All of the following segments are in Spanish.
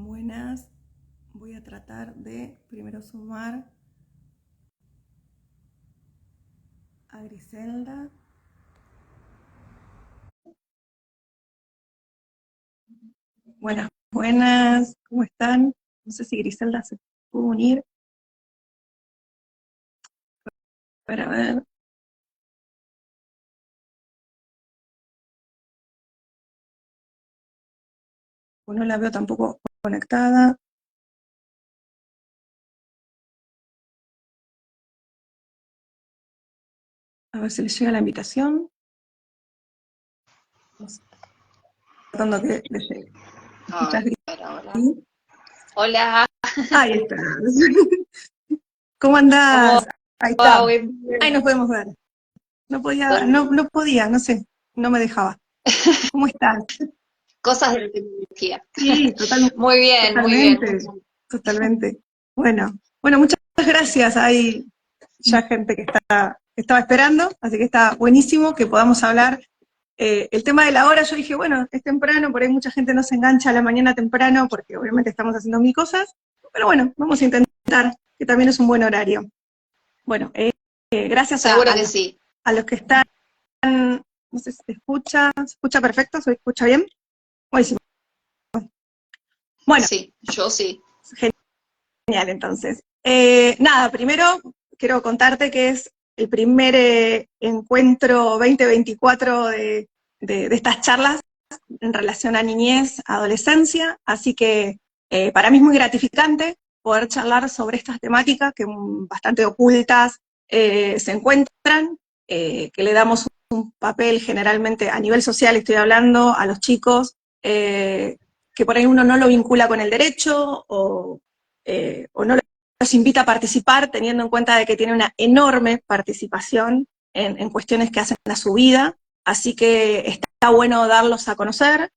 Buenas, voy a tratar de primero sumar a Griselda. Buenas, buenas, ¿cómo están? No sé si Griselda se pudo unir. Para ver. Pues no la veo tampoco conectada. A ver si les llega la invitación. Tratando que les llegue. Ay, ¿Escuchás, Gris? hola. ¿Sí? Hola, Ahí estás. ¿Cómo ¿cómo andás? Ahí va? está. Ahí nos podemos ver. No podía, no sé, no me dejaba. ¿Cómo estás? Cosas de la tecnología. Sí, Muy bien. totalmente, totalmente. Bueno, muchas gracias. Hay ya gente que estaba esperando, así que está buenísimo que podamos hablar. El tema de la hora, yo dije, bueno, es temprano, por ahí mucha gente no se engancha a la mañana temprano, porque obviamente estamos haciendo mil cosas, pero bueno, vamos a intentar, que también es un buen horario. Bueno, gracias Seguro que sí. a los que están, no sé si se escucha perfecto, se escucha bien. Buenísimo. Bueno, Sí, yo sí. genial, entonces. Nada, primero quiero contarte que es el primer encuentro 2024 de estas charlas en relación a niñez, adolescencia, así que para mí es muy gratificante poder charlar sobre estas temáticas que bastante ocultas se encuentran, que le damos un papel generalmente a nivel social, estoy hablando, a los chicos, que por ahí uno no lo vincula con el derecho o no los invita a participar teniendo en cuenta de que tiene una enorme participación en cuestiones que hacen a su vida, así que está bueno darlos a conocer,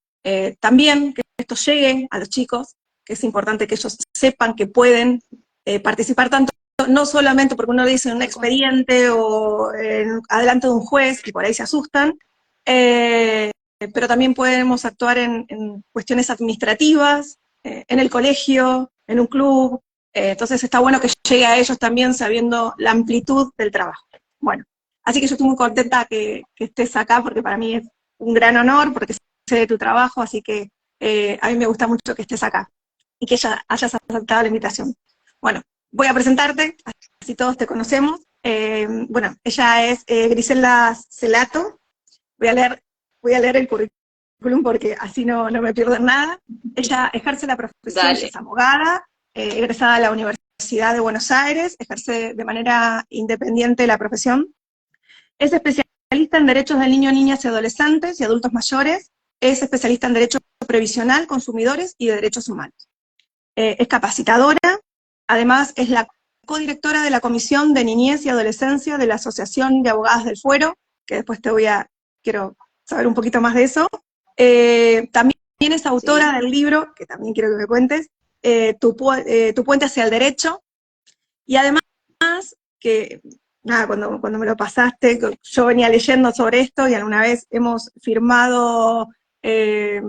también que esto llegue a los chicos, que es importante que ellos sepan que pueden participar tanto, no solamente porque uno dice en un expediente o adelante de un juez, y por ahí se asustan, pero también podemos actuar en cuestiones administrativas, en el colegio, en un club, entonces está bueno que llegue a ellos también sabiendo la amplitud del trabajo. Bueno, así que yo estoy muy contenta que estés acá porque para mí es un gran honor, porque sé de tu trabajo, así que a mí me gusta mucho que estés acá y que hayas aceptado la invitación. Bueno, voy a presentarte, así todos te conocemos. Bueno, ella es Griselda Celato. Voy a leer, voy a leer el currículum porque así no me pierdo en nada. Ella ejerce la profesión, ella Dale. es abogada, egresada de la Universidad de Buenos Aires, ejerce de manera independiente la profesión. Es especialista en derechos del niño, niñas y adolescentes y adultos mayores. Es especialista en derecho previsional, consumidores y de derechos humanos. Es capacitadora, además es la codirectora de la Comisión de Niñez y Adolescencia de la Asociación de Abogadas del Fuero, que después quiero saber un poquito más de eso. También es autora Sí. del libro, que también quiero que me cuentes, Tu puente hacia el derecho, y además que, nada, cuando me lo pasaste, yo venía leyendo sobre esto y alguna vez hemos firmado eh,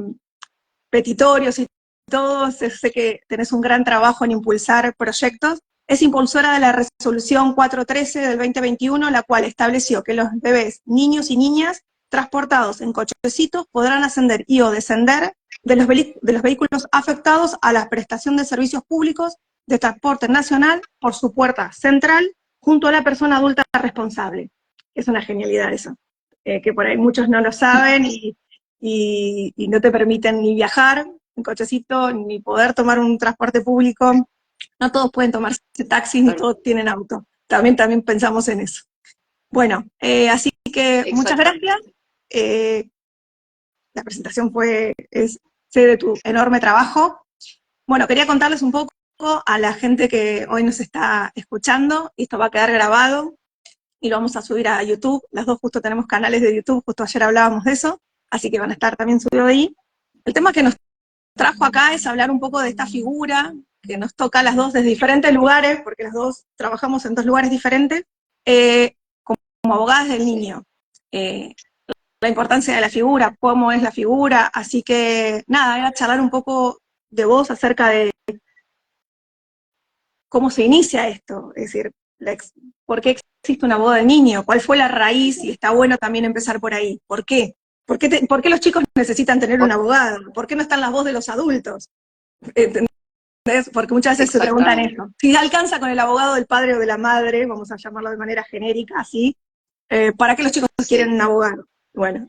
petitorios y todo, sé que tenés un gran trabajo en impulsar proyectos. Es impulsora de la resolución 413 del 2021, la cual estableció que los bebés, niños y niñas transportados en cochecitos podrán ascender y o descender de los vehículos afectados a la prestación de servicios públicos de transporte nacional por su puerta central junto a la persona adulta responsable. Es una genialidad eso, que por ahí muchos no lo saben y no te permiten ni viajar en cochecito, ni poder tomar un transporte público. No todos pueden tomarse taxis, ni todos tienen auto. También pensamos en eso. Bueno, así que muchas gracias. Exactamente. Eh, la presentación sé de tu enorme trabajo. Bueno, quería contarles un poco a la gente que hoy nos está escuchando, y esto va a quedar grabado y lo vamos a subir a YouTube. Las dos justo tenemos canales de YouTube, justo ayer hablábamos de eso, así que van a estar también subidos ahí. El tema que nos trajo acá es hablar un poco de esta figura que nos toca a las dos desde diferentes lugares, porque las dos trabajamos en dos lugares diferentes, eh, como abogadas del Sí. niño. Eh, la importancia de la figura, cómo es la figura, así que nada, era charlar un poco de vos acerca de cómo se inicia esto, es decir, ¿por qué existe una boda de niño? ¿Cuál fue la raíz? Y está bueno también empezar por ahí. ¿Por qué? ¿Por qué los chicos necesitan tener un abogado? ¿Por qué no están las voces de los adultos? ¿Entendés? Porque muchas veces se preguntan Exactamente. eso. Si alcanza con el abogado del padre o de la madre, vamos a llamarlo de manera genérica, así, ¿para qué los chicos quieren Sí. un abogado? Bueno,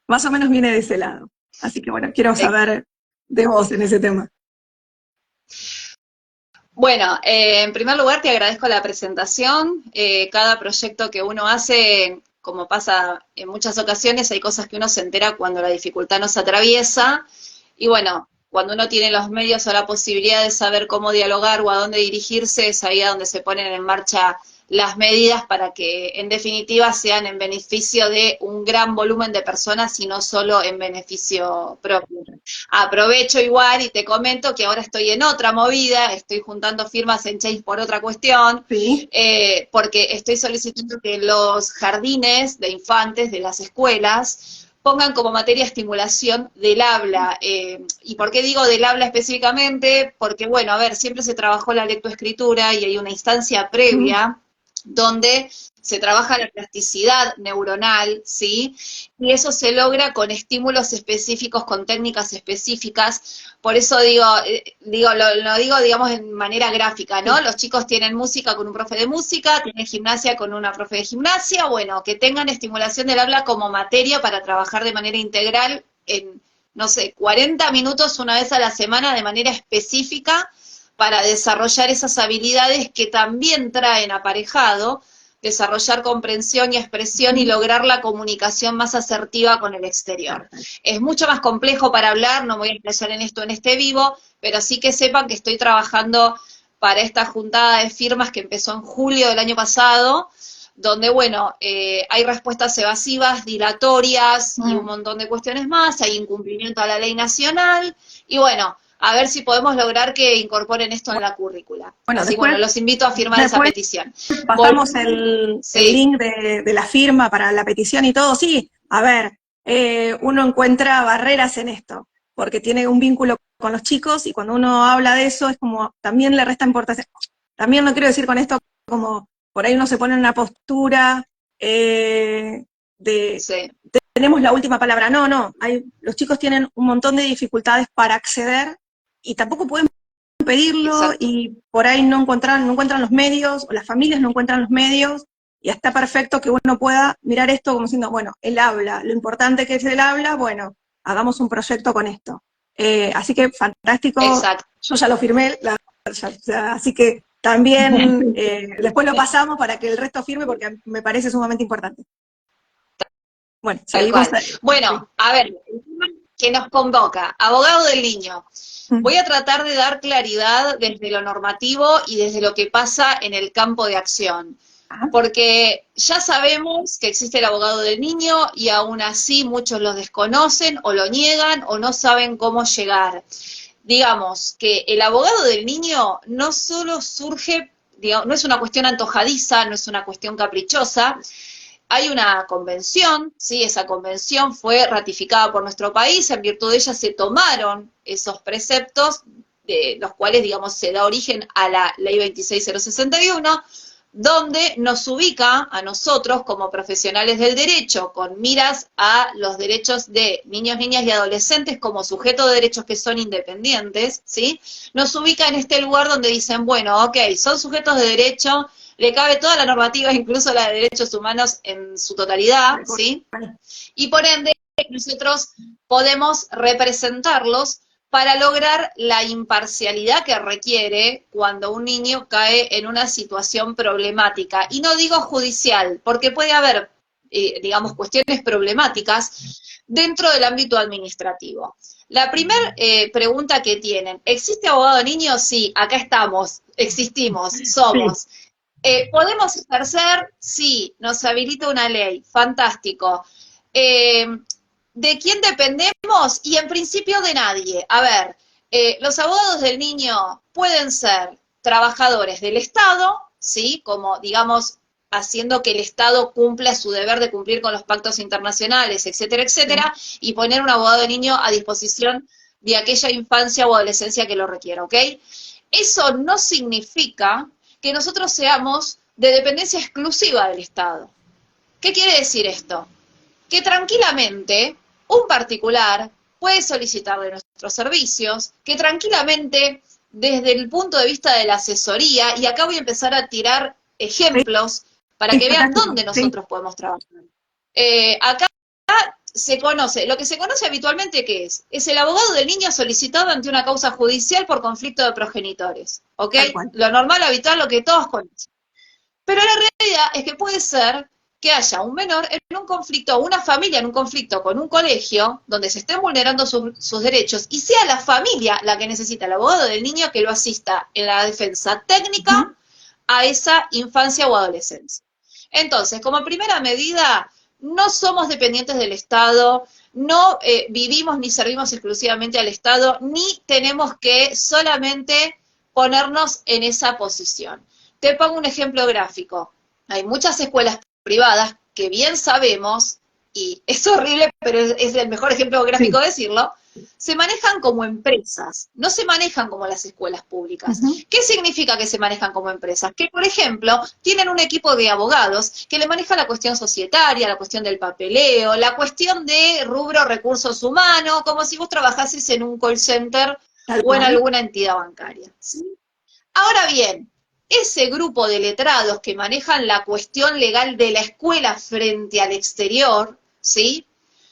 más o menos viene de ese lado. Así que bueno, quiero saber de vos en ese tema. Bueno, en primer lugar te agradezco la presentación. Cada proyecto que uno hace, como pasa en muchas ocasiones, hay cosas que uno se entera cuando la dificultad nos atraviesa. Y bueno, cuando uno tiene los medios o la posibilidad de saber cómo dialogar o a dónde dirigirse, es ahí a donde se ponen en marcha las medidas para que en definitiva sean en beneficio de un gran volumen de personas y no solo en beneficio propio. Aprovecho igual y te comento que ahora estoy en otra movida, estoy juntando firmas en Change por otra cuestión, Sí. porque estoy solicitando que los jardines de infantes de las escuelas pongan como materia estimulación del habla. ¿Y por qué digo del habla específicamente? Porque, bueno, a ver, siempre se trabajó la lectoescritura y hay una instancia previa donde se trabaja la plasticidad neuronal, ¿sí? Y eso se logra con estímulos específicos, con técnicas específicas. Por eso lo digo, digamos, en manera gráfica, ¿no? Los chicos tienen música con un profe de música, tienen gimnasia con una profe de gimnasia, bueno, que tengan estimulación del habla como materia para trabajar de manera integral en, no sé, 40 minutos una vez a la semana de manera específica para desarrollar esas habilidades que también traen aparejado desarrollar comprensión y expresión y lograr la comunicación más asertiva con el exterior. Es mucho más complejo para hablar, no voy a explayar en esto en este vivo, pero sí que sepan que estoy trabajando para esta juntada de firmas que empezó en julio del año pasado, donde, bueno, hay respuestas evasivas, dilatorias y un montón de cuestiones más, hay incumplimiento a la ley nacional, y bueno, a ver si podemos lograr que incorporen esto en la currícula. Bueno, Así, bueno, los invito a firmar esa después petición. pasamos el Sí, link de la firma para la petición y todo. Sí, a ver, uno encuentra barreras en esto, porque tiene un vínculo con los chicos y cuando uno habla de eso es como, también le resta importancia. También no quiero decir con esto como, por ahí uno se pone en una postura de sí, tenemos la última palabra. No, no, los chicos tienen un montón de dificultades para acceder y tampoco pueden pedirlo exacto. y por ahí no encuentran los medios, o las familias no encuentran los medios, y está perfecto que uno pueda mirar esto como diciendo, bueno, él habla, lo importante que es el habla, bueno, hagamos un proyecto con esto. Así que fantástico, Exacto. yo ya lo firmé, así que también después lo pasamos para que el resto firme porque me parece sumamente importante. Bueno, Tal seguimos. cual. Bueno, a ver, el tema que nos convoca, abogado del niño. Voy a tratar de dar claridad desde lo normativo y desde lo que pasa en el campo de acción. Porque ya sabemos que existe el abogado del niño y aún así muchos lo desconocen o lo niegan o no saben cómo llegar. Digamos que el abogado del niño no solo surge, digamos, no es una cuestión antojadiza, no es una cuestión caprichosa, hay una convención, ¿sí? Esa convención fue ratificada por nuestro país, en virtud de ella se tomaron esos preceptos, de los cuales, digamos, se da origen a la ley 26061, donde nos ubica a nosotros como profesionales del derecho, con miras a los derechos de niños, niñas y adolescentes como sujetos de derechos que son independientes, ¿sí? Nos ubica en este lugar donde dicen, bueno, ok, son sujetos de derecho, le cabe toda la normativa, incluso la de derechos humanos en su totalidad, ¿sí? Y por ende, nosotros podemos representarlos para lograr la imparcialidad que requiere cuando un niño cae en una situación problemática. Y no digo judicial, porque puede haber, digamos, cuestiones problemáticas dentro del ámbito administrativo. La primera pregunta que tienen, ¿existe abogado de niños? Sí, acá estamos, existimos, somos. ¿Podemos ejercer? Sí, nos habilita una ley, fantástico. Eh, ¿De quién dependemos? Y en principio de nadie. A ver, los abogados del niño pueden ser trabajadores del Estado, ¿sí? Como, digamos, haciendo que el Estado cumpla su deber de cumplir con los pactos internacionales, etcétera, etcétera, y poner un abogado de niño a disposición de aquella infancia o adolescencia que lo requiera, ¿ok? Eso no significa que nosotros seamos de dependencia exclusiva del Estado. ¿Qué quiere decir esto? Que tranquilamente un particular puede solicitar de nuestros servicios, que tranquilamente desde el punto de vista de la asesoría, y acá voy a empezar a tirar ejemplos para que vean dónde nosotros podemos trabajar. Acá se conoce, lo que se conoce habitualmente, ¿qué es? Es el abogado del niño solicitado ante una causa judicial por conflicto de progenitores, ¿ok? Lo normal, habitual, lo que todos conocen. Pero la realidad es que puede ser que haya un menor en un conflicto, o una familia en un conflicto con un colegio, donde se estén vulnerando sus derechos, y sea la familia la que necesita el abogado del niño que lo asista en la defensa técnica a esa infancia o adolescencia. Entonces, como primera medida, no somos dependientes del Estado, no vivimos ni servimos exclusivamente al Estado, ni tenemos que solamente ponernos en esa posición. Te pongo un ejemplo gráfico. Hay muchas escuelas privadas que bien sabemos, y es horrible, pero es el mejor ejemplo gráfico decirlo, se manejan como empresas, no se manejan como las escuelas públicas. ¿Qué significa que se manejan como empresas? Que, por ejemplo, tienen un equipo de abogados que le maneja la cuestión societaria, la cuestión del papeleo, la cuestión de rubro recursos humanos, como si vos trabajases en un call center o en alguna entidad bancaria, ¿sí? Ahora bien, ese grupo de letrados que manejan la cuestión legal de la escuela frente al exterior, ¿sí?,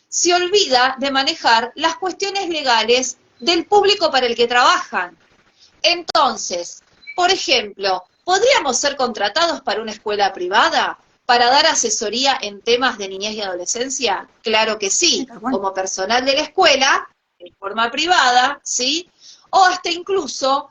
se olvida de manejar las cuestiones legales del público para el que trabajan. Entonces, por ejemplo, ¿podríamos ser contratados para una escuela privada para dar asesoría en temas de niñez y adolescencia? Claro que sí, como personal de la escuela, en forma privada, ¿sí? O hasta incluso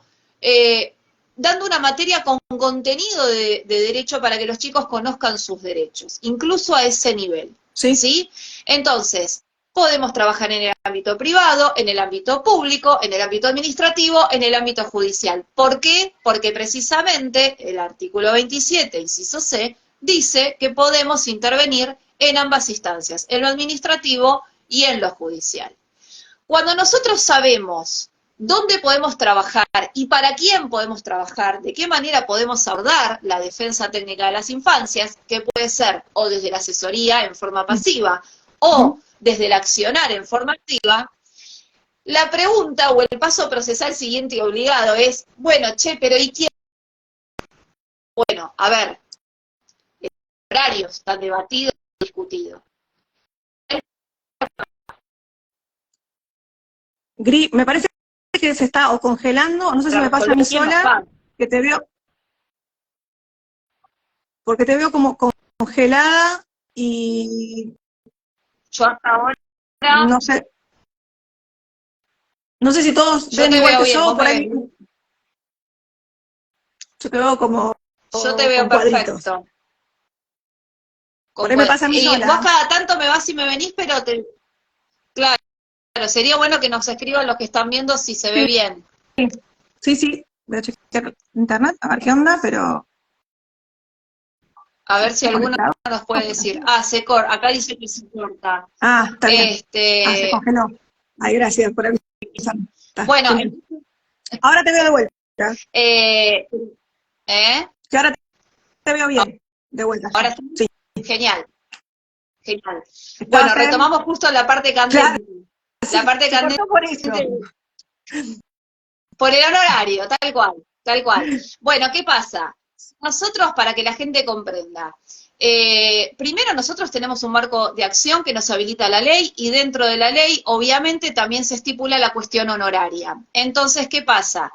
dando una materia con contenido de derecho para que los chicos conozcan sus derechos, incluso a ese nivel, ¿sí? Entonces, podemos trabajar en el ámbito privado, en el ámbito público, en el ámbito administrativo, en el ámbito judicial. ¿Por qué? Porque precisamente el artículo 27, inciso C, dice que podemos intervenir en ambas instancias, en lo administrativo y en lo judicial. Cuando nosotros sabemos dónde podemos trabajar y para quién podemos trabajar, de qué manera podemos abordar la defensa técnica de las infancias, que puede ser o desde la asesoría en forma pasiva o desde el accionar en forma activa, la pregunta o el paso procesal siguiente y obligado es, bueno, che, pero ¿y quién? Bueno, a ver, los horarios están debatidos y discutidos. Gri, me parece que se está o congelando, o no sé si me pasa a mí sola, que te veo, porque te veo como congelada y yo hasta ahora no sé si todos yo ven te igual veo que bien, yo, por ahí yo te veo como yo te veo con cuadritos. perfecto. Por ahí me pasa a mí y sola. vos cada tanto me vas y me venís, pero claro, sería bueno que nos escriban los que están viendo si se ve bien. Sí, voy a chequear internet, a ver qué onda, pero... A ver si alguno nos puede decir. Acá dice que se corta. Está bien. Se congeló. Ay, gracias por avisar. Bueno, ahora te veo de vuelta. Que ahora te veo bien, de vuelta. Ahora sí. Genial. Bueno, retomamos justo la parte candente. Claro, la parte candente. Por eso. Por el honorario, tal cual. Bueno, ¿qué pasa? Nosotros, para que la gente comprenda, primero nosotros tenemos un marco de acción que nos habilita la ley, y dentro de la ley, obviamente, también se estipula la cuestión honoraria. Entonces, ¿qué pasa?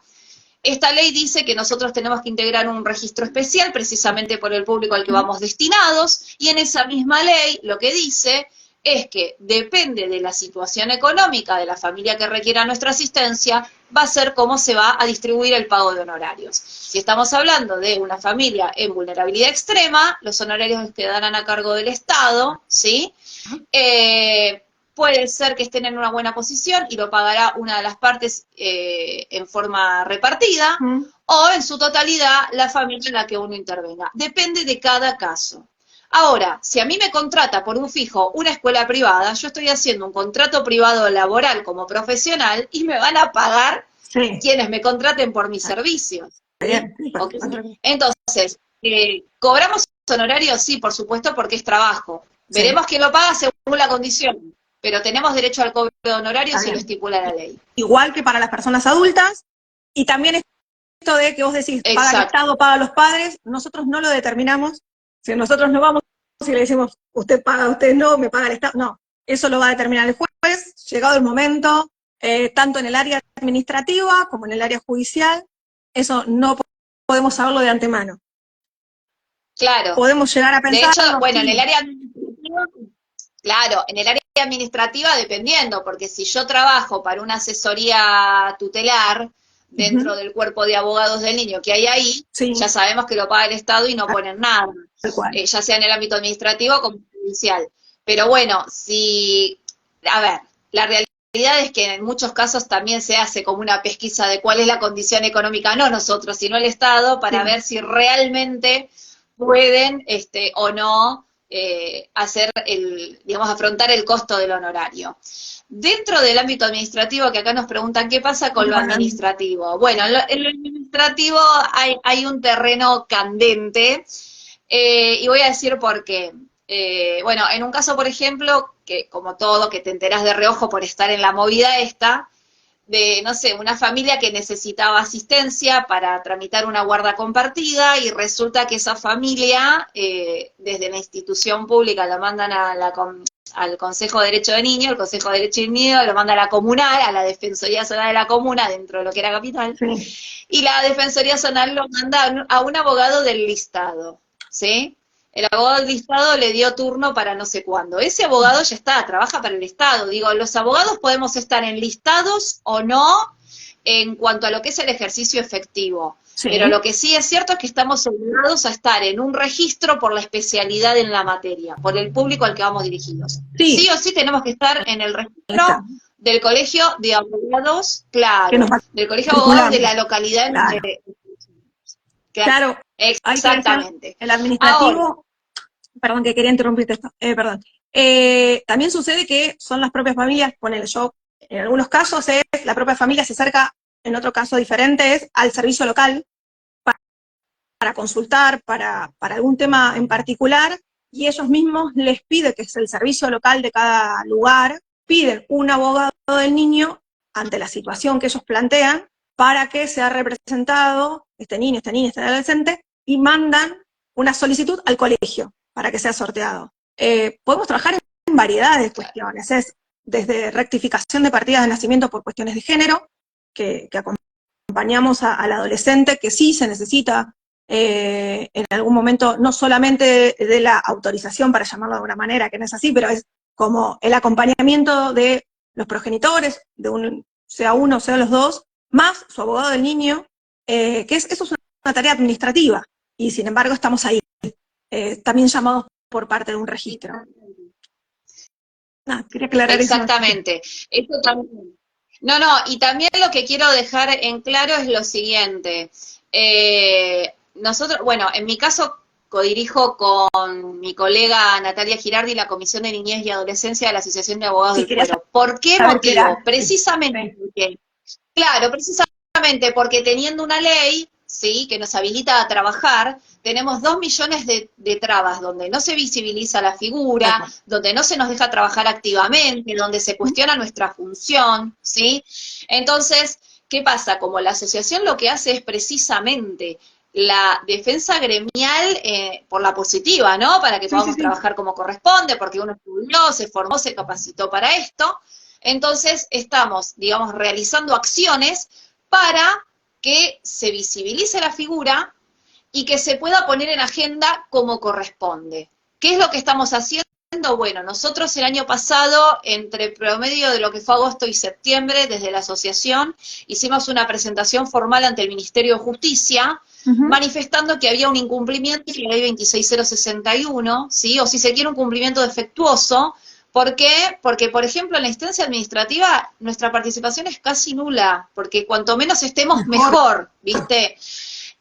Esta ley dice que nosotros tenemos que integrar un registro especial precisamente por el público al que vamos destinados, y en esa misma ley lo que dice es que depende de la situación económica de la familia que requiera nuestra asistencia, va a ser cómo se va a distribuir el pago de honorarios. Si estamos hablando de una familia en vulnerabilidad extrema, los honorarios quedarán a cargo del Estado, ¿sí? Puede ser que estén en una buena posición y lo pagará una de las partes en forma repartida, o en su totalidad la familia en la que uno intervenga. Depende de cada caso. Ahora, si a mí me contrata por un fijo una escuela privada, yo estoy haciendo un contrato privado laboral como profesional y me van a pagar quienes me contraten por mis servicios. Bien. Okay. Entonces, ¿cobramos honorarios? Sí, por supuesto, porque es trabajo. Veremos quién lo paga según la condición, pero tenemos derecho al cobro de honorarios si lo estipula la ley. Igual que para las personas adultas, y también esto de que vos decís, paga el Estado, paga los padres, nosotros no lo determinamos, si nosotros no vamos y le decimos, usted paga, usted no, me paga el Estado, no, eso lo va a determinar el juez, llegado el momento, tanto en el área administrativa como en el área judicial, eso no podemos saberlo de antemano. Claro. Podemos llegar a pensar. De hecho, bueno, en el área administrativa, claro, en el área administrativa dependiendo, porque si yo trabajo para una asesoría tutelar dentro del cuerpo de abogados del niño que hay ahí, ya sabemos que lo paga el Estado y no ponen nada, ya sea en el ámbito administrativo como judicial. Pero bueno, a ver, la realidad es que en muchos casos también se hace como una pesquisa de cuál es la condición económica, no nosotros, sino el Estado, para ver si realmente pueden o no hacer afrontar el costo del honorario. Dentro del ámbito administrativo, que acá nos preguntan qué pasa con lo administrativo. Bueno, en lo administrativo hay un terreno candente, y voy a decir por qué. Bueno, en un caso, por ejemplo, que como todo, que te enterás de reojo por estar en la movida esta, de, no sé, una familia que necesitaba asistencia para tramitar una guarda compartida y resulta que esa familia, desde la institución pública, la mandan al Consejo de Derecho de Niño, el Consejo de Derecho de Niño lo manda a la comunal, a la Defensoría Zonal de la Comuna, dentro de lo que era Capital, y la Defensoría Zonal lo manda a un abogado del listado, ¿sí? El abogado del listado le dio turno para no sé cuándo. Ese abogado ya está, trabaja para el Estado. Digo, los abogados podemos estar enlistados o no en cuanto a lo que es el ejercicio efectivo. Pero lo que sí es cierto es que estamos obligados a estar en un registro por la especialidad en la materia, por el público al que vamos dirigidos. Sí o sí tenemos que estar en el registro del colegio de abogados, claro, del colegio de abogados de la localidad en donde... Claro, exactamente. El administrativo... Ahora, perdón, que quería interrumpirte esto, perdón. También sucede que son las propias familias, ponele yo, en algunos casos la propia familia se acerca, en otro caso diferente es al servicio local para consultar, para algún tema en particular, y ellos mismos les piden, que es el servicio local de cada lugar, piden un abogado del niño ante la situación que ellos plantean para que sea representado este niño, esta niña, este adolescente, y mandan una solicitud al colegio para que sea sorteado. Podemos trabajar en variedad de cuestiones, es desde rectificación de partidas de nacimiento por cuestiones de género, que acompañamos al adolescente, que sí se necesita en algún momento, no solamente de la autorización, para llamarlo de alguna manera, que no es así, pero es como el acompañamiento de los progenitores, sea uno, sea los dos, más su abogado del niño, eso es una tarea administrativa, y sin embargo estamos ahí, también llamados por parte de un registro. Quería aclarar exactamente. Eso también. No, y también lo que quiero dejar en claro es lo siguiente. Nosotros, bueno, en mi caso codirijo con mi colega Natalia Girardi la Comisión de Niñez y Adolescencia de la Asociación de Abogados del Fuero. ¿Por qué motivo? Precisamente porque, claro, precisamente porque teniendo una ley, ¿sí?, que nos habilita a trabajar, tenemos 2 millones de trabas donde no se visibiliza la figura, donde no se nos deja trabajar activamente, donde se cuestiona nuestra función, ¿sí? Entonces, ¿qué pasa? Como la asociación lo que hace es precisamente la defensa gremial por la positiva, ¿no? Para que podamos trabajar como corresponde, porque uno estudió, se formó, se capacitó para esto. Entonces, estamos, digamos, realizando acciones para que se visibilice la figura y que se pueda poner en agenda como corresponde. ¿Qué es lo que estamos haciendo? Bueno, nosotros el año pasado, entre promedio de lo que fue agosto y septiembre, desde la asociación, hicimos una presentación formal ante el Ministerio de Justicia, manifestando que había un incumplimiento de la ley 26061, ¿sí? O si se quiere un cumplimiento defectuoso. ¿Por qué? Porque, por ejemplo, en la instancia administrativa nuestra participación es casi nula, porque cuanto menos estemos mejor, ¿viste?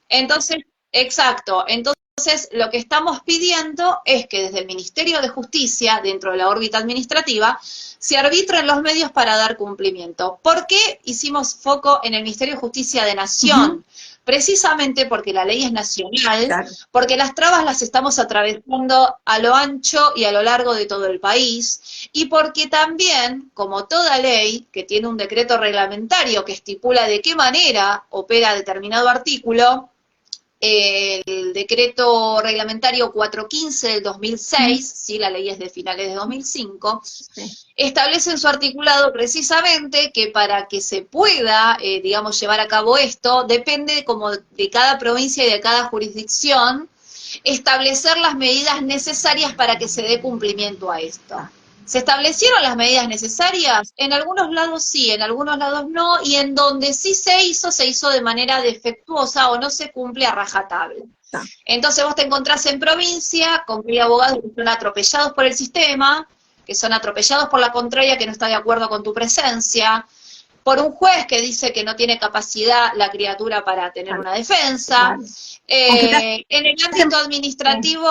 Entonces, exacto, entonces Entonces, lo que estamos pidiendo es que desde el Ministerio de Justicia, dentro de la órbita administrativa, se arbitren los medios para dar cumplimiento. ¿Por qué hicimos foco en el Ministerio de Justicia de Nación? Precisamente porque la ley es nacional, claro, porque las trabas las estamos atravesando a lo ancho y a lo largo de todo el país, y porque también, como toda ley que tiene un decreto reglamentario que estipula de qué manera opera determinado artículo, el decreto reglamentario 415 del 2006, ¿sí? La ley es de finales de 2005, establece en su articulado precisamente que para que se pueda, digamos, llevar a cabo esto, depende como de cada provincia y de cada jurisdicción, establecer las medidas necesarias para que se dé cumplimiento a esto. ¿Se establecieron las medidas necesarias? En algunos lados sí, en algunos lados no, y en donde sí se hizo de manera defectuosa o no se cumple a rajatabla. Entonces vos te encontrás en provincia con que hay abogados que son atropellados por el sistema, que son atropellados por la contraria que no está de acuerdo con tu presencia, por un juez que dice que no tiene capacidad la criatura para tener una defensa. En el ámbito administrativo,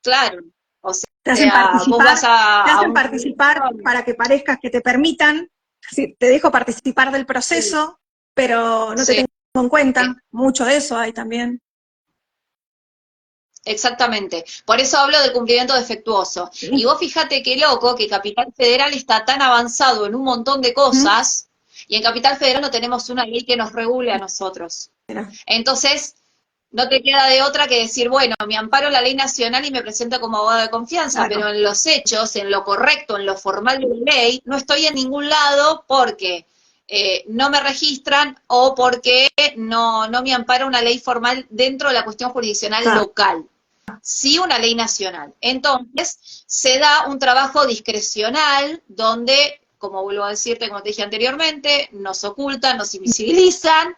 claro, o sea, te hacen participar para que parezcas que te permitan, sí, te dejo participar del proceso, pero no te tengo en cuenta, mucho de eso hay también. Exactamente, por eso hablo del cumplimiento defectuoso. Y vos fíjate qué loco que Capital Federal está tan avanzado en un montón de cosas, y en Capital Federal no tenemos una ley que nos regule a nosotros. Entonces, no te queda de otra que decir, bueno, me amparo la ley nacional y me presento como abogado de confianza, pero en los hechos, en lo correcto, en lo formal de la ley, no estoy en ningún lado porque no me registran o porque no me ampara una ley formal dentro de la cuestión jurisdiccional local. Sí, una ley nacional. Entonces, se da un trabajo discrecional donde, como vuelvo a decirte, como te dije anteriormente, nos ocultan, nos invisibilizan,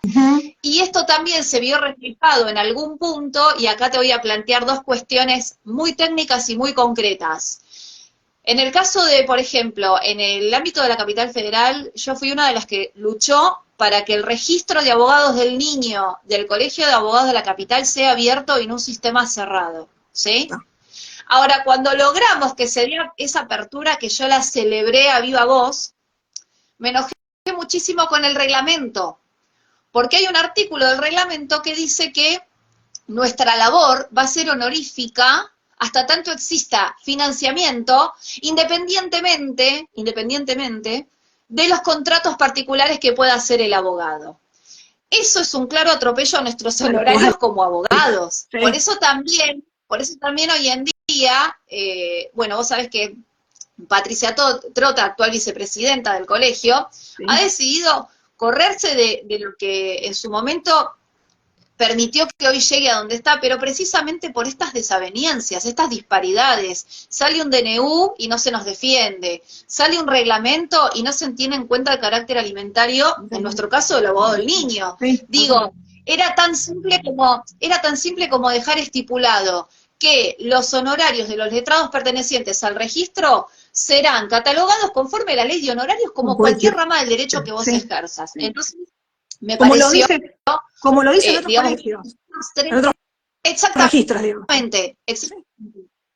y esto también se vio reflejado en algún punto, y acá te voy a plantear dos cuestiones muy técnicas y muy concretas. En el caso de, por ejemplo, en el ámbito de la Capital Federal, yo fui una de las que luchó para que el registro de abogados del niño del Colegio de Abogados de la Capital sea abierto y en un sistema cerrado, ¿sí? Ahora, cuando logramos que se diera esa apertura, que yo la celebré a viva voz, me enojé muchísimo con el reglamento, porque hay un artículo del reglamento que dice que nuestra labor va a ser honorífica hasta tanto exista financiamiento, independientemente de los contratos particulares que pueda hacer el abogado. Eso es un claro atropello a nuestros honorarios como abogados. Por eso también hoy en día, bueno, vos sabés que Patricia Trota, actual vicepresidenta del colegio, ha decidido correrse de lo que en su momento permitió que hoy llegue a donde está, pero precisamente por estas desavenencias, estas disparidades. Sale un DNU y no se nos defiende, sale un reglamento y no se tiene en cuenta el carácter alimentario, en nuestro caso del abogado del niño. Digo, era tan simple como dejar estipulado que los honorarios de los letrados pertenecientes al registro serán catalogados conforme a la ley de honorarios como cualquier rama del derecho que vos ejerzas. Entonces, me pareció, como lo dicen otros colegios, en otros registros, digo. Exactamente,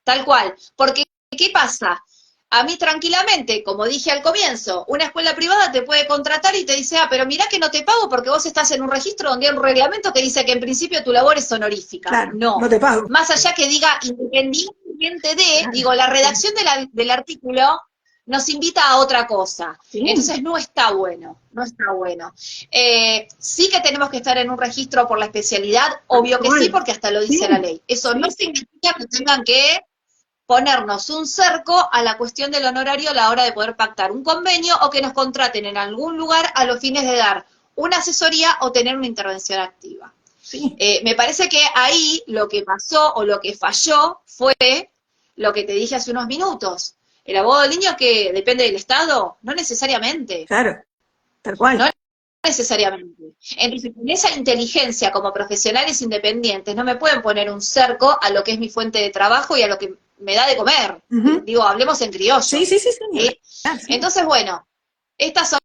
tal cual. Porque, ¿qué pasa? A mí tranquilamente, como dije al comienzo, una escuela privada te puede contratar y te dice, pero mirá que no te pago porque vos estás en un registro donde hay un reglamento que dice que en principio tu labor es honorífica. Claro, no te pago. Más allá que diga independientemente de, digo, la redacción del artículo nos invita a otra cosa. Entonces no está bueno, no está bueno. Sí que tenemos que estar en un registro por la especialidad, obvio que sí, porque hasta lo dice la ley. Eso no significa que tengan que ponernos un cerco a la cuestión del honorario a la hora de poder pactar un convenio o que nos contraten en algún lugar a los fines de dar una asesoría o tener una intervención activa. Me parece que ahí lo que pasó o lo que falló fue lo que te dije hace unos minutos. ¿El abogado del niño que depende del Estado? No necesariamente. Claro, tal cual. No necesariamente. Entonces, con esa inteligencia como profesionales independientes, no me pueden poner un cerco a lo que es mi fuente de trabajo y a lo que me da de comer. Digo, hablemos en criollo. Sí. Entonces, bueno, estas son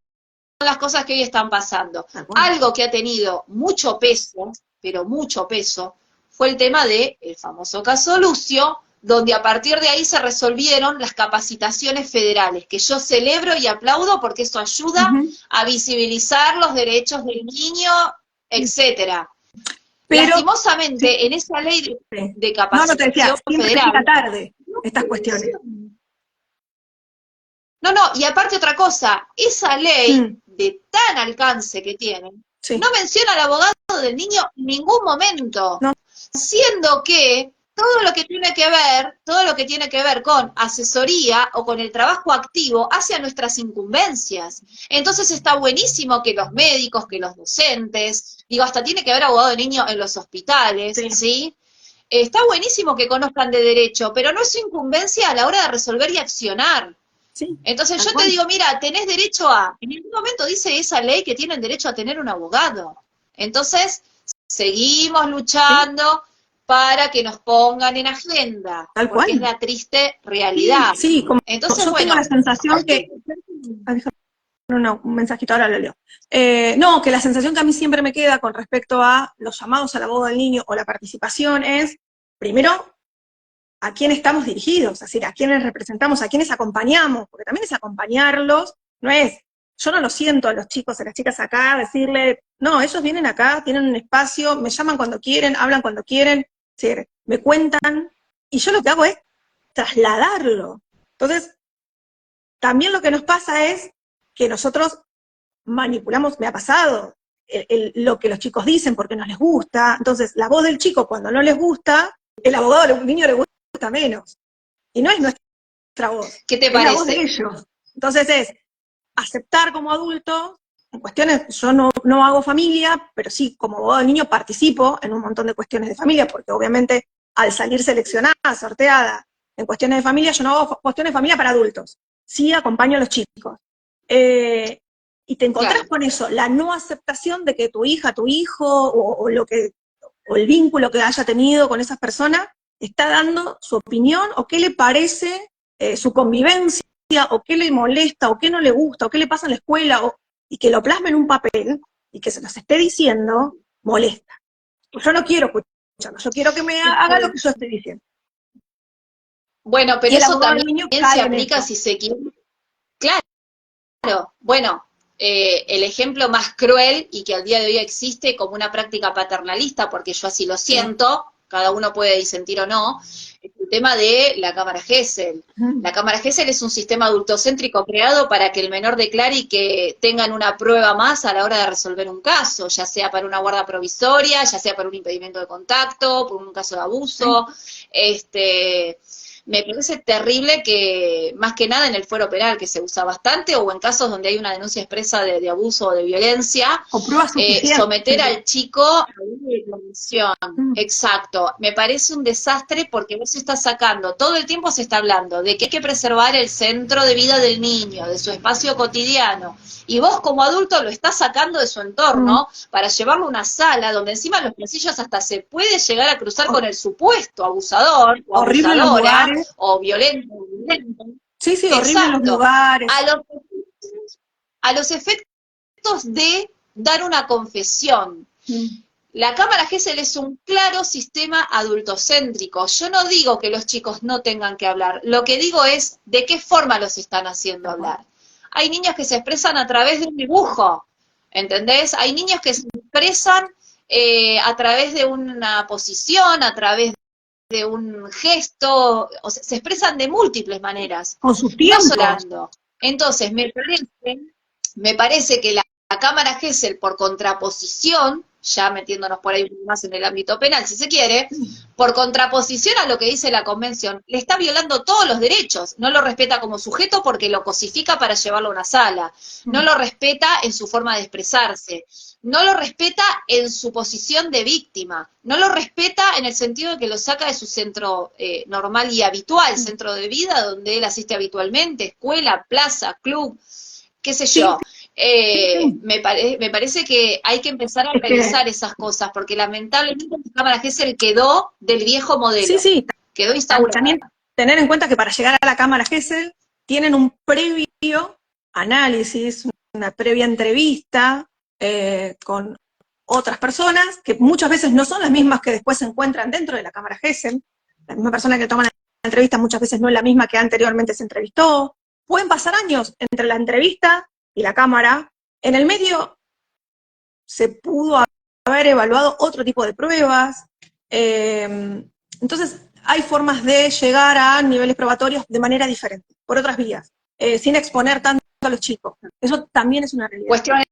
las cosas que hoy están pasando. Algo que ha tenido mucho peso, pero mucho peso, fue el tema del famoso caso Lucio, donde a partir de ahí se resolvieron las capacitaciones federales, que yo celebro y aplaudo porque eso ayuda a visibilizar los derechos del niño, etcétera. Pero, lastimosamente, en esa ley de capacitación te decía, federal... se tarde estas cuestiones. No, y aparte otra cosa, esa ley de tan alcance que tiene, no menciona al abogado del niño en ningún momento, siendo que todo lo que tiene que ver con asesoría o con el trabajo activo hacia nuestras incumbencias. Entonces está buenísimo que los médicos, que los docentes, hasta tiene que haber abogado de niño en los hospitales, ¿sí? Está buenísimo que conozcan de derecho, pero no es su incumbencia a la hora de resolver y accionar. Sí, entonces yo te digo, mira, tenés derecho a, en ningún momento dice esa ley que tienen derecho a tener un abogado. Entonces, seguimos luchando para que nos pongan en agenda, porque es la triste realidad. Sí, como entonces, yo tengo la sensación que... un mensajito, ahora lo leo. No, que la sensación que a mí siempre me queda con respecto a los llamados al abogado del niño o la participación es, primero, a quién estamos dirigidos, es decir, a quiénes representamos, a quiénes acompañamos, porque también es acompañarlos, no es, yo no lo siento a los chicos, a las chicas acá, decirle, no, ellos vienen acá, tienen un espacio, me llaman cuando quieren, hablan cuando quieren, es decir, me cuentan, y yo lo que hago es trasladarlo. Entonces, también lo que nos pasa es que nosotros manipulamos, me ha pasado, lo que los chicos dicen porque no les gusta, entonces la voz del chico cuando no les gusta, el abogado del niño le gusta menos. Y no es nuestra voz. ¿Qué te parece? Es la voz de ellos. Entonces es aceptar como adulto, en cuestiones, yo no hago familia, pero sí como abogado del niño participo en un montón de cuestiones de familia, porque obviamente al salir seleccionada, sorteada en cuestiones de familia, yo no hago cuestiones de familia para adultos. Sí acompaño a los chicos. Y te encontrás con eso, la no aceptación de que tu hija, tu hijo, o el vínculo que haya tenido con esas personas, está dando su opinión, o qué le parece su convivencia, o qué le molesta, o qué no le gusta, o qué le pasa en la escuela, y que lo plasme en un papel, y que se los esté diciendo, molesta. Pues yo no quiero escucharlo, yo quiero que me haga lo que yo estoy diciendo. Bueno, pero eso también se aplica si se quiere. Claro, bueno, el ejemplo más cruel y que al día de hoy existe como una práctica paternalista, porque yo así lo siento, cada uno puede disentir o no, es el tema de la cámara Gesell. La cámara Gesell es un sistema adultocéntrico creado para que el menor declare y que tengan una prueba más a la hora de resolver un caso, ya sea para una guarda provisoria, ya sea para un impedimento de contacto, por un caso de abuso, me parece terrible que, más que nada en el fuero penal, que se usa bastante, o en casos donde hay una denuncia expresa de abuso o de violencia, someter al chico a una declaración. Exacto. Me parece un desastre porque vos estás sacando, todo el tiempo se está hablando de que hay que preservar el centro de vida del niño, de su espacio cotidiano, y vos como adulto lo estás sacando de su entorno para llevarlo a una sala donde encima en los pasillos hasta se puede llegar a cruzar con el supuesto abusador o abusadora o violento. Sí, horrible en los lugares. A los efectos de dar una confesión. La cámara Gesell es un claro sistema adultocéntrico. Yo no digo que los chicos no tengan que hablar, lo que digo es de qué forma los están haciendo hablar. Hay niños que se expresan a través de un dibujo, ¿entendés? Hay niños que se expresan a través de una posición, a través de un gesto, o sea, se expresan de múltiples maneras. Con sus tiempos. No llorando. Entonces, me parece que la cámara Gesell, por contraposición, ya metiéndonos por ahí más en el ámbito penal, si se quiere, por contraposición a lo que dice la Convención, le está violando todos los derechos. No lo respeta como sujeto porque lo cosifica para llevarlo a una sala. No lo respeta en su forma de expresarse. No lo respeta en su posición de víctima. No lo respeta en el sentido de que lo saca de su centro normal y habitual, centro de vida donde él asiste habitualmente, escuela, plaza, club, qué sé yo. Me parece que hay que empezar a revisar esas cosas, porque lamentablemente la cámara Gesell quedó del viejo modelo. Quedó instaurada. También tener en cuenta que para llegar a la cámara Gesell tienen un previo análisis, una previa entrevista con otras personas, que muchas veces no son las mismas que después se encuentran dentro de la cámara GESEL, la misma persona que toma la entrevista muchas veces no es la misma que anteriormente se entrevistó, pueden pasar años entre la entrevista y la cámara, en el medio se pudo haber evaluado otro tipo de pruebas, entonces hay formas de llegar a niveles probatorios de manera diferente, por otras vías, sin exponer tanto a los chicos. Eso también es una realidad. Cuestiones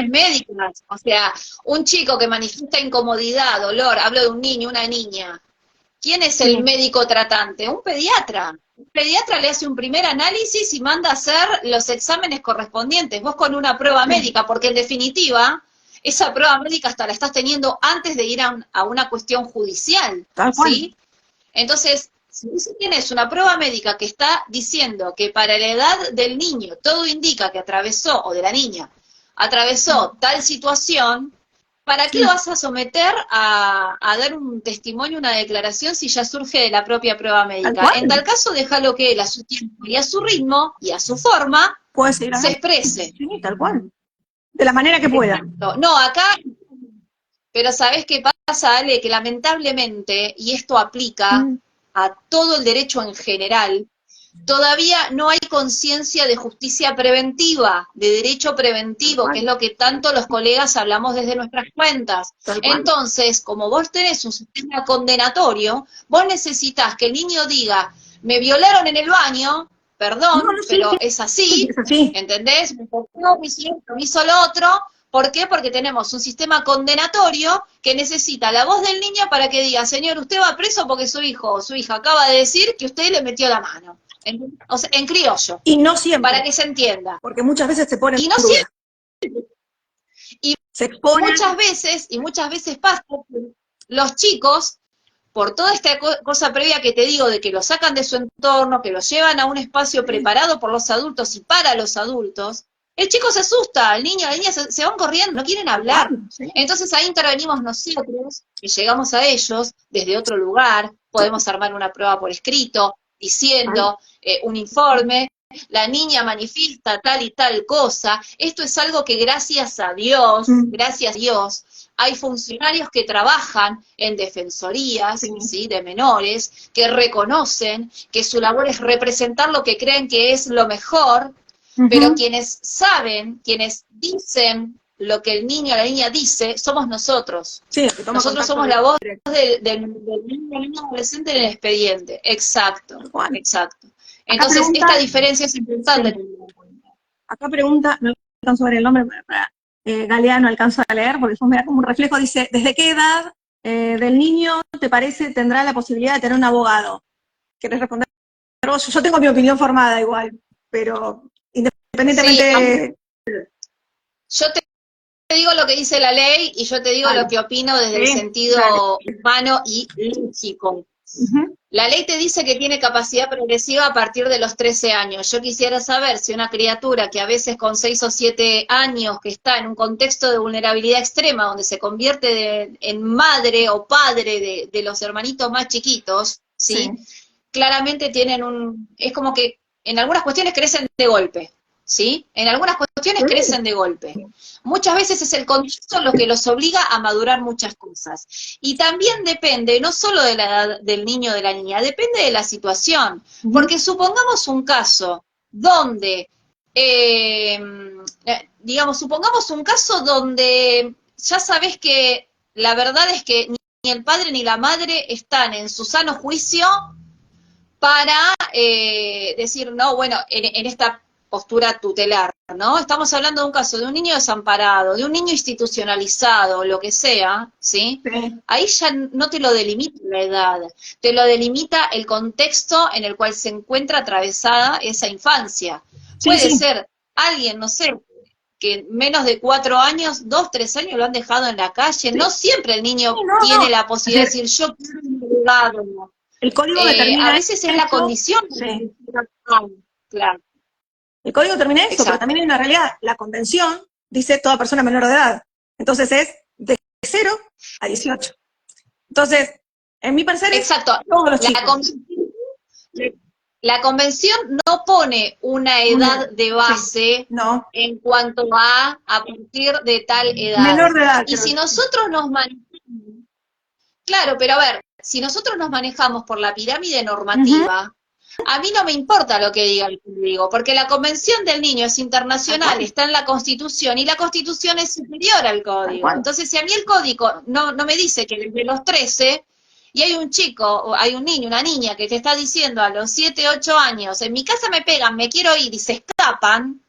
médicas, o sea, un chico que manifiesta incomodidad, dolor, hablo de un niño, una niña, ¿quién es el médico tratante? Un pediatra. Un pediatra le hace un primer análisis y manda a hacer los exámenes correspondientes, vos con una prueba médica, porque en definitiva, esa prueba médica hasta la estás teniendo antes de ir a una cuestión judicial, ¿sí? Entonces, si vos tienes una prueba médica que está diciendo que para la edad del niño todo indica que atravesó, o de la niña, atravesó tal situación, ¿para qué lo vas a someter a dar un testimonio, una declaración, si ya surge de la propia prueba médica? En tal caso, déjalo que él a su tiempo y a su ritmo y a su forma se exprese. Sí, tal cual. De la manera que pueda. No, acá, pero ¿sabés qué pasa, Ale? Que lamentablemente, y esto aplica a todo el derecho en general, todavía no hay conciencia de justicia preventiva, de derecho preventivo, que es lo que tanto los colegas hablamos desde nuestras cuentas. Entonces, como vos tenés un sistema condenatorio, vos necesitas que el niño diga, me violaron en el baño, perdón, pero es así, ¿entendés? Me hizo lo otro. ¿Por qué? Porque tenemos un sistema condenatorio que necesita la voz del niño para que diga, señor, usted va preso porque su hijo o su hija acaba de decir que usted le metió la mano. O sea, en criollo. Y no siempre. Para que se entienda. Porque muchas veces se ponen. Y no siempre. Y muchas veces pasa que los chicos, por toda esta cosa previa que te digo, de que lo sacan de su entorno, que lo llevan a un espacio preparado por los adultos y para los adultos, el chico se asusta, el niño, la niña se van corriendo, no quieren hablar. Entonces ahí intervenimos nosotros, y llegamos a ellos desde otro lugar, podemos armar una prueba por escrito, diciendo un informe, la niña manifiesta tal y tal cosa. Esto es algo que gracias a Dios, hay funcionarios que trabajan en defensorías, ¿sí? De menores, que reconocen que su labor es representar lo que creen que es lo mejor, pero quienes saben, quienes dicen lo que el niño o la niña dice, somos nosotros. Nosotros somos la voz del niño adolescente en el expediente. Exacto. Entonces, esta diferencia es importante. Acá pregunta, no alcanzo a ver el nombre, Galeano alcanzo a leer, porque después me da como un reflejo, dice, ¿desde qué edad del niño te parece tendrá la posibilidad de tener un abogado? ¿Querés responder vos? Yo tengo mi opinión formada igual, pero independientemente... Yo te digo lo que dice la ley y yo te digo lo que opino desde el sentido humano y lógico. La ley te dice que tiene capacidad progresiva a partir de los 13 años. Yo quisiera saber si una criatura que a veces con 6 o 7 años, que está en un contexto de vulnerabilidad extrema, donde se convierte en madre o padre de los hermanitos más chiquitos, ¿sí? Claramente tienen es como que en algunas cuestiones crecen de golpe, ¿sí? En algunas cuestiones crecen de golpe. Muchas veces es el contexto lo que los obliga a madurar muchas cosas. Y también depende, no solo de la edad del niño o de la niña, depende de la situación. Porque supongamos un caso donde, supongamos un caso donde ya sabes que la verdad es que ni el padre ni la madre están en su sano juicio para decir, no, bueno, en esta postura tutelar, ¿no? Estamos hablando de un caso de un niño desamparado, de un niño institucionalizado, lo que sea, ¿sí? Ahí ya no te lo delimita la edad, te lo delimita el contexto en el cual se encuentra atravesada esa infancia. Puede ser alguien, no sé, que menos de 4 años, 2, 3 años lo han dejado en la calle. No siempre el niño tiene la posibilidad de decir, yo quiero un abogado. El código determina a veces es la condición. Claro. El código termina eso, pero también hay una realidad. La convención dice toda persona menor de edad. Entonces es de 0 a 18. Entonces, en mi parecer, todos los chicos. La convención no pone una edad de base sí, no. en cuanto a partir de tal edad. Menor de edad, Y si nosotros nos manejamos, claro, pero a ver, si nosotros nos manejamos por la pirámide normativa, a mí no me importa lo que diga el código, porque la Convención del Niño es internacional, está en la Constitución, y la Constitución es superior al código. Entonces, si a mí el código no me dice que desde los 13, y hay un chico, o hay un niño, una niña que te está diciendo a los 7, 8 años, en mi casa me pegan, me quiero ir, y se escapan,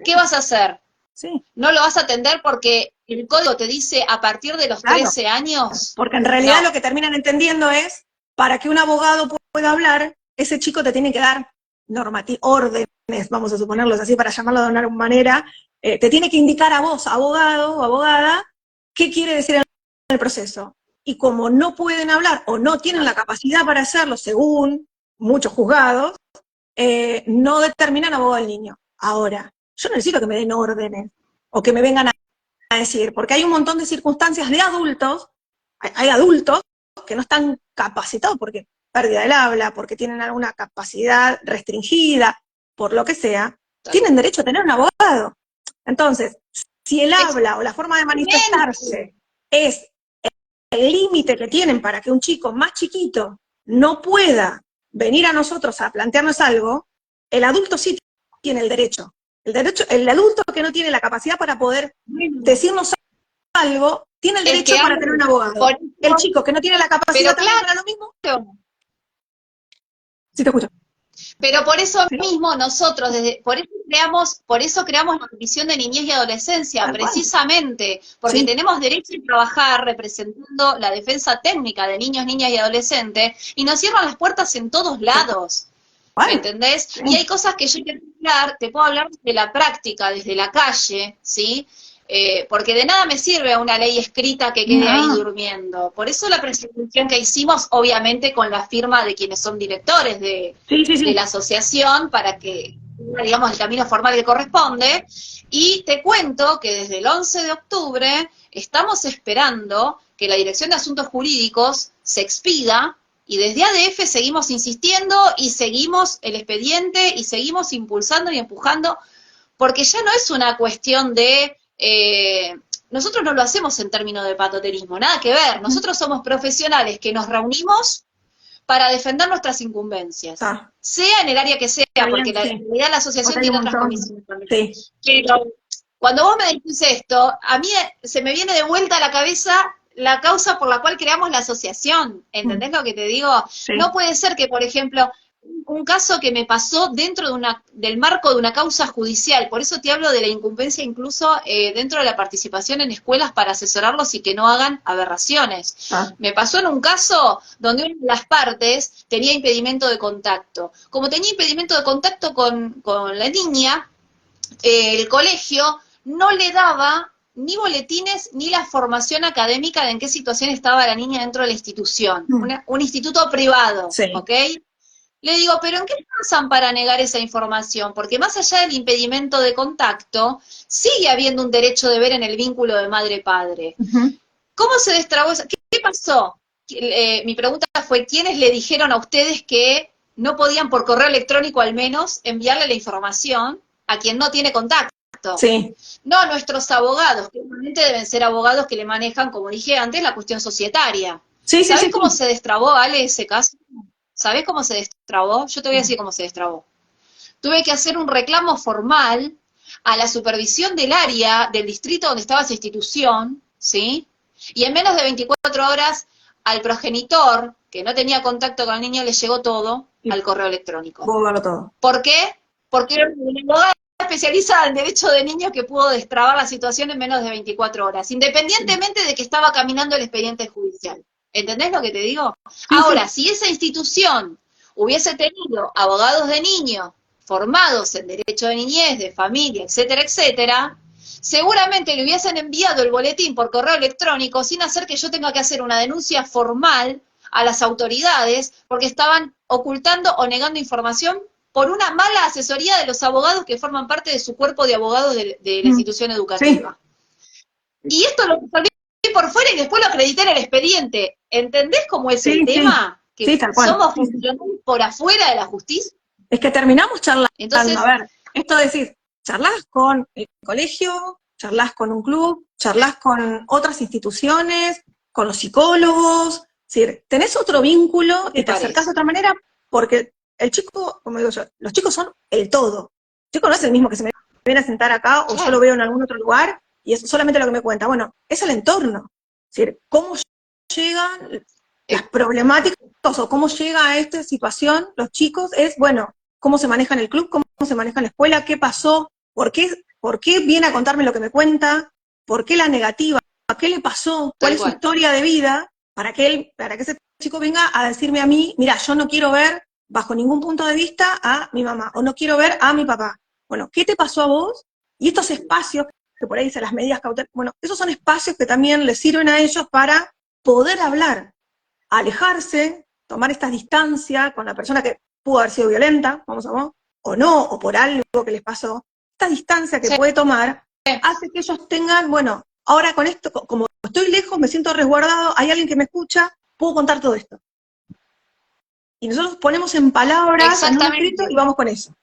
¿qué vas a hacer? Sí. ¿No lo vas a atender porque el código te dice a partir de los 13 años? Porque en realidad lo que terminan entendiendo es, para que un abogado pueda hablar, ese chico te tiene que dar órdenes, vamos a suponerlos así para llamarlo de una manera, te tiene que indicar a vos, abogado o abogada, qué quiere decir en el proceso. Y como no pueden hablar o no tienen la capacidad para hacerlo, según muchos juzgados, no determinan abogado del niño. Ahora, yo no necesito que me den órdenes o que me vengan a decir, porque hay un montón de circunstancias de adultos, hay adultos que no están capacitados porque pérdida del habla, porque tienen alguna capacidad restringida, por lo que sea, tienen derecho a tener un abogado. Entonces, si el habla o la forma de manifestarse es el límite que tienen para que un chico más chiquito no pueda venir a nosotros a plantearnos algo, el adulto sí tiene el derecho. El adulto que no tiene la capacidad para poder decirnos algo, tiene el derecho para tener un abogado. El chico que no tiene la capacidad también para lo mismo. Sí, te escucho. Pero por eso mismo nosotros, por eso creamos la Comisión de Niñez y Adolescencia, precisamente, porque tenemos derecho a trabajar representando la defensa técnica de niños, niñas y adolescentes, y nos cierran las puertas en todos lados. ¿Me entendés? Y hay cosas que yo quiero hablar, te puedo hablar de la práctica, desde la calle, ¿sí? Porque de nada me sirve una ley escrita que quede ahí durmiendo. Por eso la presentación que hicimos, obviamente con la firma de quienes son directores de la asociación, para que, digamos, el camino formal que corresponde. Y te cuento que desde el 11 de octubre estamos esperando que la Dirección de Asuntos Jurídicos se expida, y desde ADF seguimos insistiendo y seguimos el expediente y seguimos impulsando y empujando, porque ya no es una cuestión de... nosotros no lo hacemos en términos de patoterismo, nada que ver. Nosotros somos profesionales que nos reunimos para defender nuestras incumbencias, sea en el área que sea, porque en realidad la asociación tiene otras comisiones también. Pero cuando vos me decís esto, a mí se me viene de vuelta a la cabeza la causa por la cual creamos la asociación. ¿Entendés lo que te digo? No puede ser que, por ejemplo, un caso que me pasó dentro del marco de una causa judicial, por eso te hablo de la incumbencia incluso dentro de la participación en escuelas para asesorarlos y que no hagan aberraciones. Me pasó en un caso donde una de las partes tenía impedimento de contacto. Como tenía impedimento de contacto con la niña, el colegio no le daba ni boletines ni la formación académica de en qué situación estaba la niña dentro de la institución. Un instituto privado, ¿ok? Le digo, ¿pero en qué pasan para negar esa información? Porque más allá del impedimento de contacto, sigue habiendo un derecho de ver en el vínculo de madre-padre. ¿Cómo se destrabó eso? ¿Qué pasó? Mi pregunta fue, ¿quiénes le dijeron a ustedes que no podían por correo electrónico al menos enviarle la información a quien no tiene contacto? No, nuestros abogados, que realmente deben ser abogados que le manejan, como dije antes, la cuestión societaria. ¿Sabés cómo se destrabó, Ale, ese caso? ¿Sabés cómo se destrabó? Yo te voy a decir cómo se destrabó. Tuve que hacer un reclamo formal a la supervisión del área, del distrito donde estaba esa institución, ¿sí? Y en menos de 24 horas al progenitor, que no tenía contacto con el niño, le llegó todo al correo electrónico. ¿Por qué? Porque era una abogada especializada en derecho de niños que pudo destrabar la situación en menos de 24 horas, independientemente de que estaba caminando el expediente judicial. ¿Entendés lo que te digo? Ahora, si esa institución hubiese tenido abogados de niños formados en derecho de niñez, de familia, etcétera, etcétera, seguramente le hubiesen enviado el boletín por correo electrónico sin hacer que yo tenga que hacer una denuncia formal a las autoridades porque estaban ocultando o negando información por una mala asesoría de los abogados que forman parte de su cuerpo de abogados de la institución educativa. Y esto lo resolví por fuera y después lo acredité en el expediente. ¿Entendés cómo es el tema? que sí, tal cual. somos funcionarios por afuera de la justicia. Es que terminamos charlando. Entonces, A ver, esto es decir, charlas con el colegio, charlas con un club, charlas con otras instituciones, con los psicólogos, es decir, tenés otro vínculo y te acercás de otra manera, porque el chico, como digo yo, los chicos son el todo. El chico no es el mismo que se me viene a sentar acá o yo lo veo en algún otro lugar y es solamente lo que me cuenta. Bueno, es el entorno. Es decir, cómo llegan las problemáticas o cómo llega a esta situación los chicos es, bueno, cómo se maneja en el club, cómo se maneja en la escuela, qué pasó, por qué viene a contarme lo que me cuenta, por qué la negativa, qué le pasó, cuál es su historia de vida, para que ese chico venga a decirme a mí, mira, yo no quiero ver bajo ningún punto de vista a mi mamá, o no quiero ver a mi papá. Bueno, ¿qué te pasó a vos? Y estos espacios, que por ahí dicen las medidas cautelares, bueno, esos son espacios que también les sirven a ellos para poder hablar, alejarse, tomar esta distancia con la persona que pudo haber sido violenta, vamos a ver, o no, o por algo que les pasó. Esta distancia que puede tomar hace que ellos tengan, bueno, ahora con esto, como estoy lejos, me siento resguardado, hay alguien que me escucha, puedo contar todo esto. Y nosotros ponemos en palabras, en un escrito, y vamos con eso.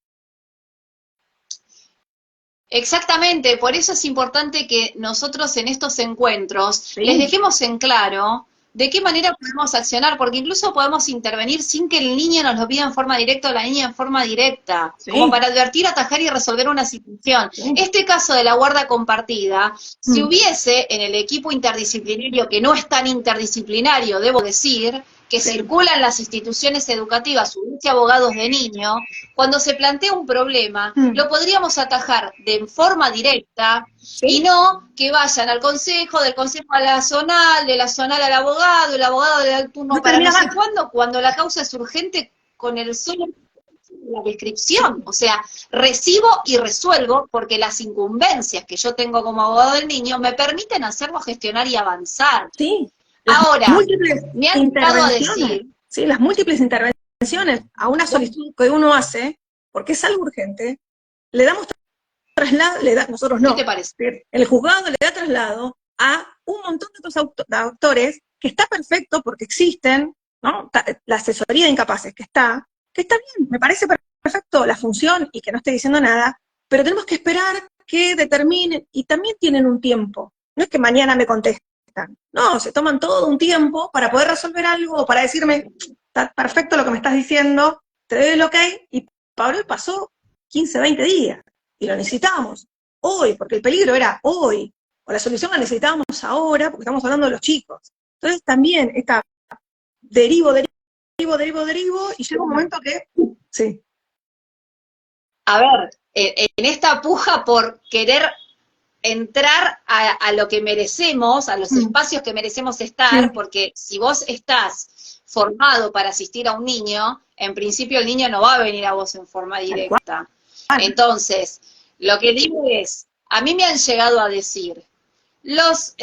Exactamente, por eso es importante que nosotros en estos encuentros les dejemos en claro de qué manera podemos accionar, porque incluso podemos intervenir sin que el niño nos lo pida en forma directa o la niña en forma directa, como para advertir, atajar y resolver una situación. Este caso de la guarda compartida, si hubiese en el equipo interdisciplinario, que no es tan interdisciplinario, debo decir, que circulan las instituciones educativas, abogados de niños, cuando se plantea un problema, lo podríamos atajar de forma directa y no que vayan al consejo, del consejo a la zonal, de la zonal al abogado, el abogado le da el turno para no sé cuándo, cuando la causa es urgente con el solo la descripción, o sea, recibo y resuelvo porque las incumbencias que yo tengo como abogado del niño me permiten hacerlo, gestionar y avanzar. Sí. Ahora, me han llegado a decir... Sí, las múltiples intervenciones a una solicitud que uno hace, porque es algo urgente, le damos traslado, nosotros no. ¿Qué te parece? El juzgado le da traslado a un montón de otros autores, que está perfecto porque existen, ¿no? La asesoría de incapaces que está bien, me parece perfecto la función y que no esté diciendo nada, pero tenemos que esperar que determinen, y también tienen un tiempo, no es que mañana me contesten. No, se toman todo un tiempo para poder resolver algo, o para decirme, está perfecto lo que me estás diciendo, te doy el ok, y Pablo pasó 15, 20 días, y lo necesitamos hoy, porque el peligro era hoy, o la solución la necesitábamos ahora, porque estamos hablando de los chicos. Entonces también está derivo, y llega un momento que, sí. A ver, en esta puja por querer entrar a lo que merecemos, a los espacios que merecemos estar, porque si vos estás formado para asistir a un niño, en principio el niño no va a venir a vos en forma directa. Entonces, lo que digo es, a mí me han llegado a decir, los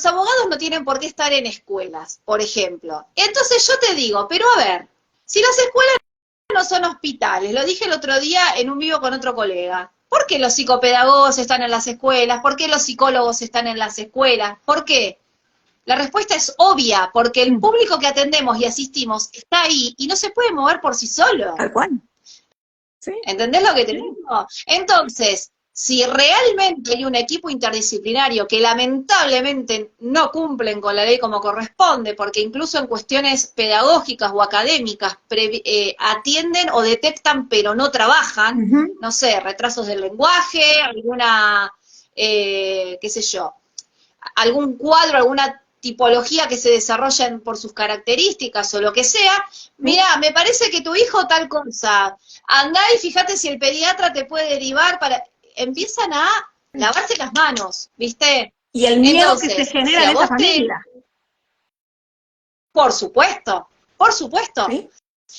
abogados no tienen por qué estar en escuelas, por ejemplo. Entonces yo te digo, pero a ver, si las escuelas no son hospitales, lo dije el otro día en un vivo con otro colega, ¿por qué los psicopedagogos están en las escuelas? ¿Por qué los psicólogos están en las escuelas? ¿Por qué? La respuesta es obvia, porque el público que atendemos y asistimos está ahí y no se puede mover por sí solo. Tal cual. ¿Sí? ¿Entendés lo que te digo? Entonces, si realmente hay un equipo interdisciplinario que lamentablemente no cumplen con la ley como corresponde, porque incluso en cuestiones pedagógicas o académicas atienden o detectan pero no trabajan, no sé, retrasos del lenguaje, alguna, qué sé yo, algún cuadro, alguna tipología que se desarrollan por sus características o lo que sea, mira, me parece que tu hijo tal cosa, andá y fíjate si el pediatra te puede derivar para... Empiezan a lavarse las manos, ¿viste? Y el miedo que se genera en esa familia. Por supuesto, por supuesto. ¿Sí?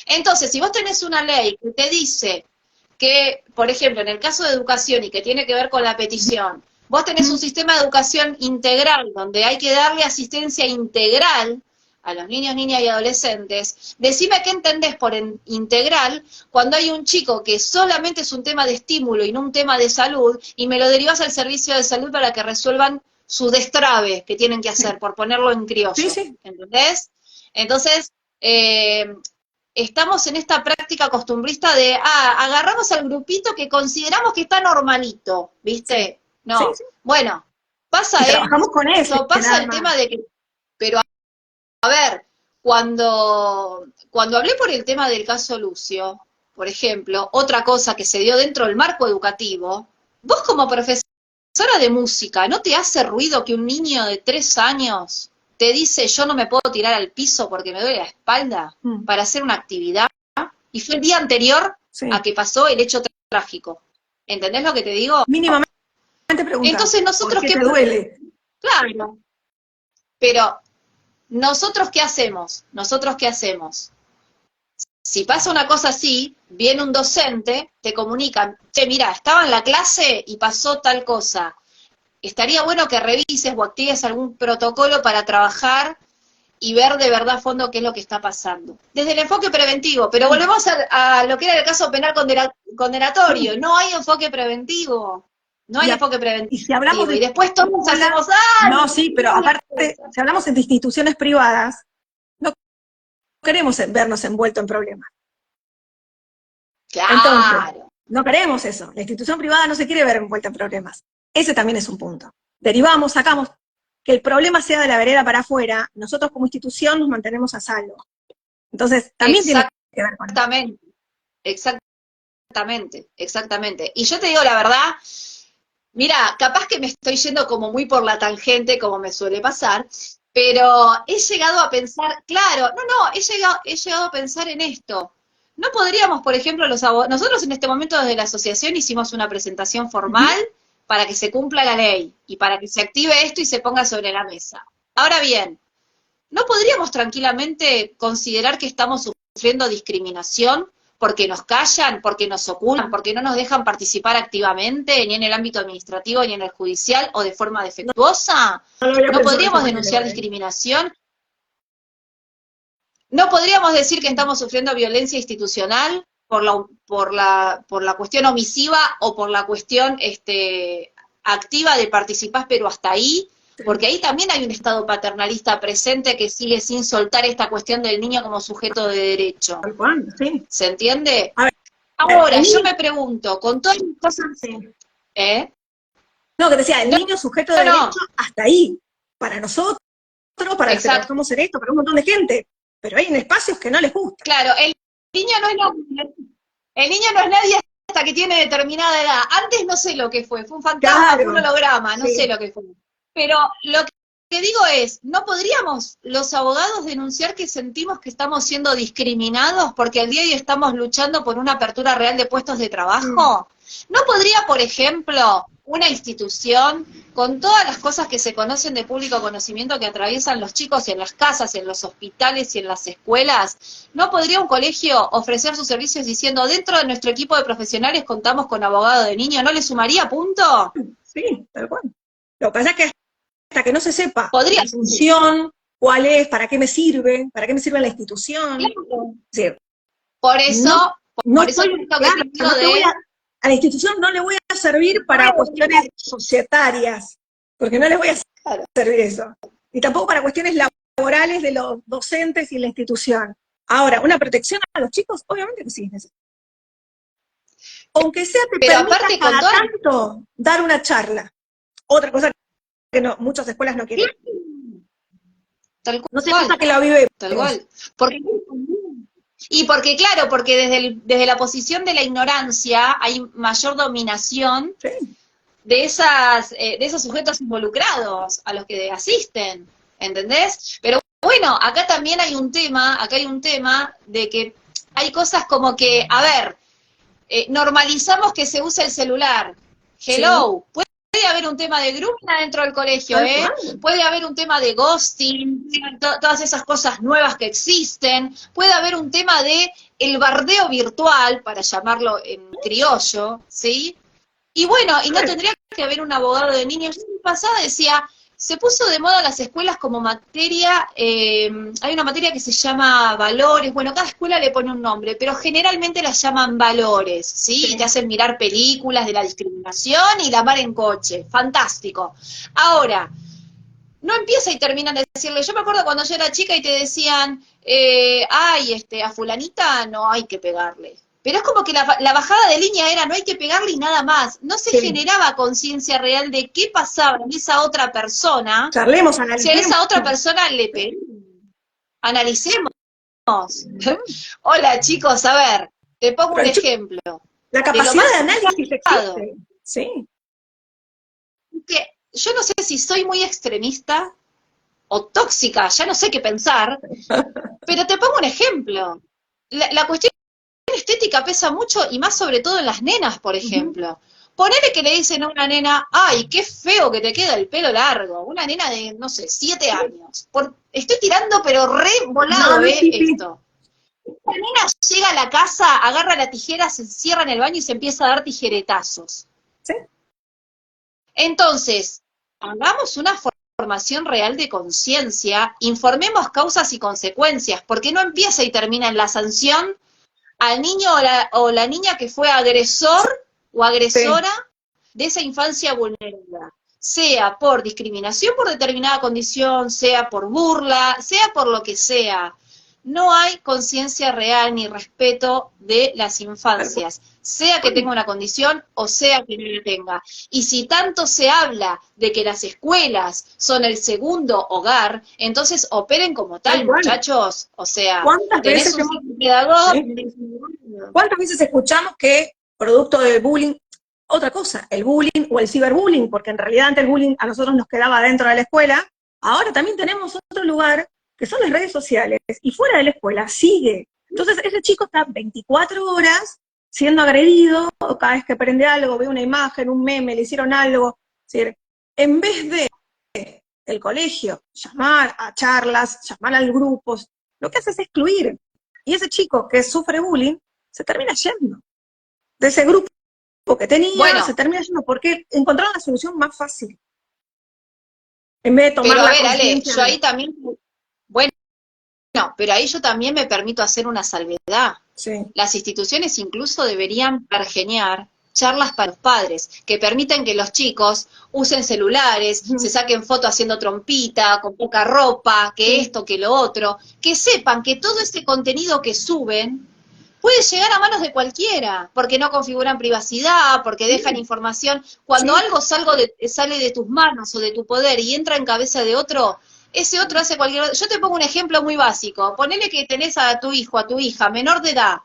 Entonces, si vos tenés una ley que te dice que, por ejemplo, en el caso de educación y que tiene que ver con la petición, vos tenés un sistema de educación integral donde hay que darle asistencia integral a los niños, niñas y adolescentes, decime qué entendés por integral cuando hay un chico que solamente es un tema de estímulo y no un tema de salud, y me lo derivas al servicio de salud para que resuelvan su destrave que tienen que hacer, por ponerlo en criollo, ¿entendés? Entonces, estamos en esta práctica costumbrista de, agarramos al grupito que consideramos que está normalito, ¿viste? No, Sí, sí. bueno, pasa Trabajamos con eso, pasa el tema de que, pero a ver, cuando hablé por el tema del caso Lucio, por ejemplo, otra cosa que se dio dentro del marco educativo, vos como profesora de música, ¿no te hace ruido que un niño de 3 años te dice yo no me puedo tirar al piso porque me duele la espalda para hacer una actividad? Y fue el día anterior a que pasó el hecho trágico. ¿Entendés lo que te digo? Mínimamente preguntar. Entonces nosotros ¿por qué te duele? Claro. Pero ¿nosotros qué hacemos? Si pasa una cosa así, viene un docente, te comunican, che, mira, estaba en la clase y pasó tal cosa. Estaría bueno que revises o actives algún protocolo para trabajar y ver de verdad a fondo qué es lo que está pasando. Desde el enfoque preventivo, pero volvemos a lo que era el caso penal condenatorio. No hay enfoque preventivo. No hay enfoque preventivo. Y si hablamos y después todos hacemos, no, sí, pero aparte, si hablamos de instituciones privadas, no queremos vernos envueltos en problemas. Claro. Entonces, no queremos eso. La institución privada no se quiere ver envuelta en problemas. Ese también es un punto. Derivamos, sacamos, que el problema sea de la vereda para afuera, nosotros como institución nos mantenemos a salvo. Entonces, también tiene que ver con eso. Exactamente. Y yo te digo la verdad, mira, capaz que me estoy yendo como muy por la tangente, como me suele pasar, pero he llegado a pensar, claro, he llegado a pensar en esto. ¿No podríamos, por ejemplo, nosotros en este momento desde la asociación hicimos una presentación formal para que se cumpla la ley y para que se active esto y se ponga sobre la mesa? Ahora bien, ¿no podríamos tranquilamente considerar que estamos sufriendo discriminación porque nos callan, porque nos ocultan, porque no nos dejan participar activamente, ni en el ámbito administrativo, ni en el judicial, o de forma defectuosa? ¿No podríamos denunciar discriminación? ¿No podríamos decir que estamos sufriendo violencia institucional por la cuestión omisiva o por la cuestión activa de participar, pero hasta ahí? Porque ahí también hay un Estado paternalista presente que sigue sin soltar esta cuestión del niño como sujeto de derecho. Sí. ¿Se entiende? A ver, ahora, yo me pregunto, con todas las cosas... No, que decía, el niño sujeto de derecho hasta ahí, para nosotros, para los que trabajamos en esto, para un montón de gente, pero hay en espacios que no les gusta. Claro, el niño no es nadie hasta que tiene determinada edad. Antes no sé lo que fue un fantasma, fue un holograma, no sé lo que fue. Pero lo que digo es, ¿no podríamos los abogados denunciar que sentimos que estamos siendo discriminados porque al día de hoy estamos luchando por una apertura real de puestos de trabajo? ¿No podría, por ejemplo, una institución, con todas las cosas que se conocen de público conocimiento que atraviesan los chicos en las casas, en los hospitales y en las escuelas, ¿no podría un colegio ofrecer sus servicios diciendo, dentro de nuestro equipo de profesionales contamos con abogado de niño? ¿No le sumaría punto? Sí, tal cual. Lo que pasa es que hasta que no se sepa la función, cuál es, para qué me sirve la institución. Claro. Sí. Por eso, a la institución no le voy a servir para cuestiones societarias, porque no les voy a servir eso. Y tampoco para cuestiones laborales de los docentes y la institución. Ahora, una protección a los chicos, obviamente que sí es necesario. Aunque sea te permita cada tanto dar una charla. Otra cosa que muchas escuelas no quieren. Tal cual. No se nota que la vive. Tal cual. Porque claro, porque desde la posición de la ignorancia hay mayor dominación de esos sujetos involucrados a los que asisten, ¿entendés? Pero bueno, acá también hay un tema de que hay cosas como que, a ver, normalizamos que se usa el celular. Hello, puede haber un tema de grooming dentro del colegio, puede haber un tema de ghosting, todas esas cosas nuevas que existen, puede haber un tema de el bardeo virtual, para llamarlo en criollo, ¿sí? Y bueno, y no tendría que haber un abogado de niños. En el pasado decía, se puso de moda las escuelas como materia, hay una materia que se llama valores, bueno, cada escuela le pone un nombre, pero generalmente las llaman valores, ¿sí? Y te hacen mirar películas de la discriminación y la mar en coche, fantástico. Ahora, no empieza y termina de decirle. Yo me acuerdo cuando yo era chica y te decían, a fulanita no hay que pegarle. Pero es como que la bajada de línea era no hay que pegarle y nada más. No se generaba conciencia real de qué pasaba en esa otra persona. Charlemos, Si a analicemos. esa otra persona le pegó. Analicemos. Hola chicos, a ver, te pongo un ejemplo. La capacidad de análisis existe. Sí. Que yo no sé si soy muy extremista o tóxica, ya no sé qué pensar, pero te pongo un ejemplo. La cuestión estética pesa mucho y más sobre todo en las nenas, por ejemplo. Ponele que le dicen a una nena, ay, qué feo que te queda el pelo largo. Una nena de, no sé, 7 años. Estoy tirando pero re volado, esto. La nena llega a la casa, agarra la tijera, se encierra en el baño y se empieza a dar tijeretazos. ¿Sí? Entonces, hagamos una formación real de conciencia, informemos causas y consecuencias, porque no empieza y termina en la sanción al niño o la niña que fue agresor o agresora de esa infancia vulnerable, sea por discriminación por determinada condición, sea por burla, sea por lo que sea. No hay conciencia real ni respeto de las infancias, sea que tenga una condición o sea que no la tenga. Y si tanto se habla de que las escuelas son el segundo hogar, entonces operen como tal, muchachos. O sea, tenés un psicopedagogo. ¿Cuántas veces escuchamos que producto del bullying, otra cosa, el bullying o el ciberbullying, porque en realidad antes el bullying a nosotros nos quedaba dentro de la escuela, ahora también tenemos otro lugar que son las redes sociales, y fuera de la escuela sigue. Entonces ese chico está 24 horas siendo agredido, cada vez que prende algo, ve una imagen, un meme, le hicieron algo. Es decir, en vez de el colegio llamar a charlas, llamar al grupo, lo que hace es excluir. Y ese chico que sufre bullying se termina yendo de ese grupo que tenía, se termina yendo porque encontraron la solución más fácil. En vez de tomar la conciencia. Yo ahí también, bueno, pero ahí yo también me permito hacer una salvedad. Sí. Las instituciones incluso deberían pergeñar charlas para los padres, que permitan que los chicos usen celulares, se saquen fotos haciendo trompita, con poca ropa, que esto, que lo otro, que sepan que todo ese contenido que suben puede llegar a manos de cualquiera, porque no configuran privacidad, porque dejan información. Cuando algo sale de tus manos o de tu poder y entra en cabeza de otro, ese otro hace cualquier otro. Yo te pongo un ejemplo muy básico. Ponele que tenés a tu hijo, a tu hija, menor de edad.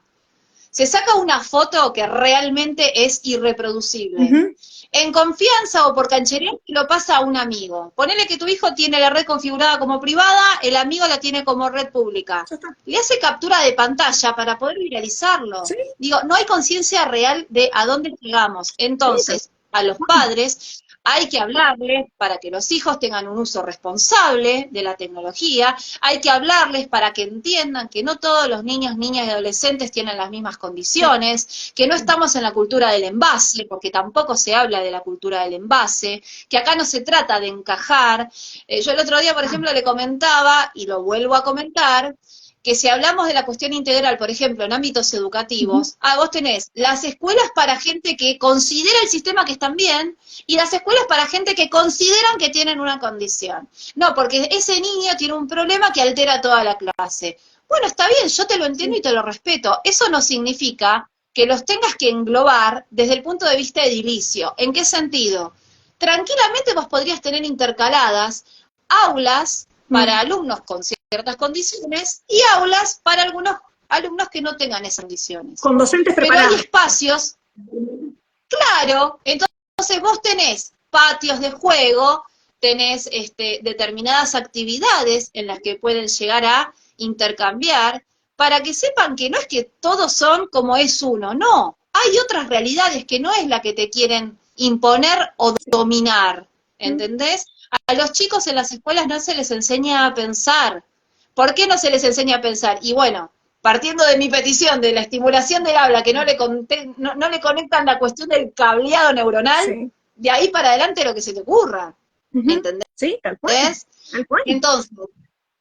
Se saca una foto que realmente es irreproducible. En confianza o por canchería lo pasa a un amigo. Ponele que tu hijo tiene la red configurada como privada, el amigo la tiene como red pública. Le hace captura de pantalla para poder viralizarlo. ¿Sí? Digo, no hay conciencia real de a dónde llegamos. Entonces, a los padres hay que hablarles para que los hijos tengan un uso responsable de la tecnología, hay que hablarles para que entiendan que no todos los niños, niñas y adolescentes tienen las mismas condiciones, que no estamos en la cultura del envase, porque tampoco se habla de la cultura del envase, que acá no se trata de encajar. Yo el otro día, por ejemplo, le comentaba, y lo vuelvo a comentar, que si hablamos de la cuestión integral, por ejemplo, en ámbitos educativos, vos tenés las escuelas para gente que considera el sistema que están bien y las escuelas para gente que consideran que tienen una condición. No, porque ese niño tiene un problema que altera toda la clase. Bueno, está bien, yo te lo entiendo y te lo respeto. Eso no significa que los tengas que englobar desde el punto de vista edilicio. ¿En qué sentido? Tranquilamente vos podrías tener intercaladas aulas para alumnos con ciertas condiciones y aulas para algunos alumnos que no tengan esas condiciones. Con docentes preparados. Pero hay espacios, claro, entonces vos tenés patios de juego, tenés determinadas actividades en las que pueden llegar a intercambiar, para que sepan que no es que todos son como es uno, no, hay otras realidades que no es la que te quieren imponer o dominar, ¿entendés? A los chicos en las escuelas no se les enseña a pensar. ¿Por qué no se les enseña a pensar? Y bueno, partiendo de mi petición de la estimulación del habla, que no le conectan la cuestión del cableado neuronal, de ahí para adelante lo que se te ocurra. ¿Entendés? Sí, tal cual. Entonces,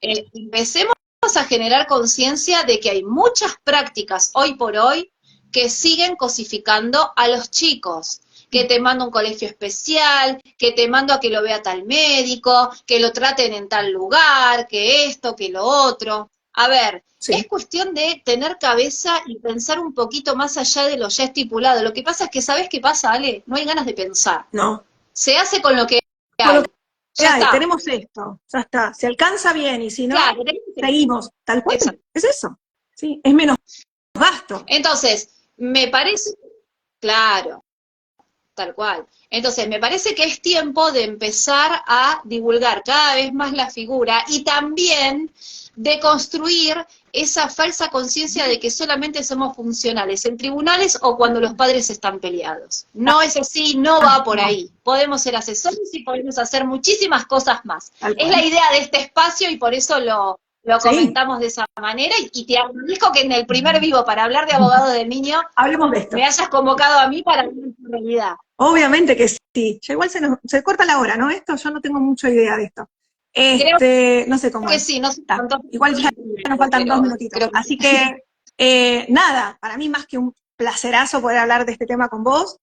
empecemos a generar conciencia de que hay muchas prácticas hoy por hoy que siguen cosificando a los chicos. que te mando a un colegio especial, que te mando a que lo vea tal médico, que lo traten en tal lugar, que esto, que lo otro. A ver, es cuestión de tener cabeza y pensar un poquito más allá de lo ya estipulado. Lo que pasa es que, ¿sabes qué pasa, Ale? No hay ganas de pensar. No. Se hace con lo que Con hay. lo que Ya hay, está. tenemos esto, ya está. Se alcanza bien y si no, Claro, seguimos. Tal cual, eso. es eso. Sí, es menos gasto. Entonces, me parece, claro, tal cual. Entonces, me parece que es tiempo de empezar a divulgar cada vez más la figura y también de construir esa falsa conciencia de que solamente somos funcionales en tribunales o cuando los padres están peleados. No es así, no va por ahí. Podemos ser asesores y podemos hacer muchísimas cosas más. Es la idea de este espacio y por eso lo comentamos de esa manera y te agradezco que en el primer vivo para hablar de abogado del niño hablemos de esto. Me hayas convocado a mí para hablar de tu realidad. Obviamente que sí. Ya igual se corta la hora, ¿no? Esto yo no tengo mucha idea de esto. No sé cómo que es. sí, no sé igual ya nos faltan 2 minutitos. Así que, nada, para mí más que un placerazo poder hablar de este tema con vos.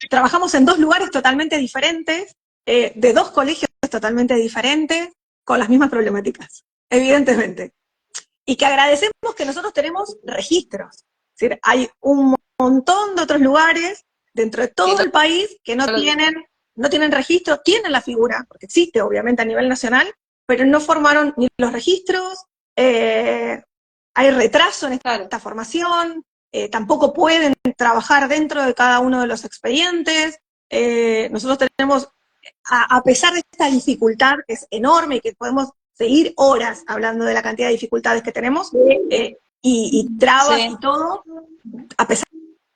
Trabajamos en 2 lugares totalmente diferentes, de 2 colegios totalmente diferentes, con las mismas problemáticas, evidentemente. Y que agradecemos que nosotros tenemos registros. Es decir, hay un montón de otros lugares dentro de todo el país que no tienen registro, tienen la figura, porque existe obviamente a nivel nacional, pero no formaron ni los registros, hay retraso en esta formación, tampoco pueden trabajar dentro de cada uno de los expedientes. Nosotros tenemos, a pesar de esta dificultad que es enorme y que podemos seguir horas hablando de la cantidad de dificultades que tenemos, y trabas y todo, a pesar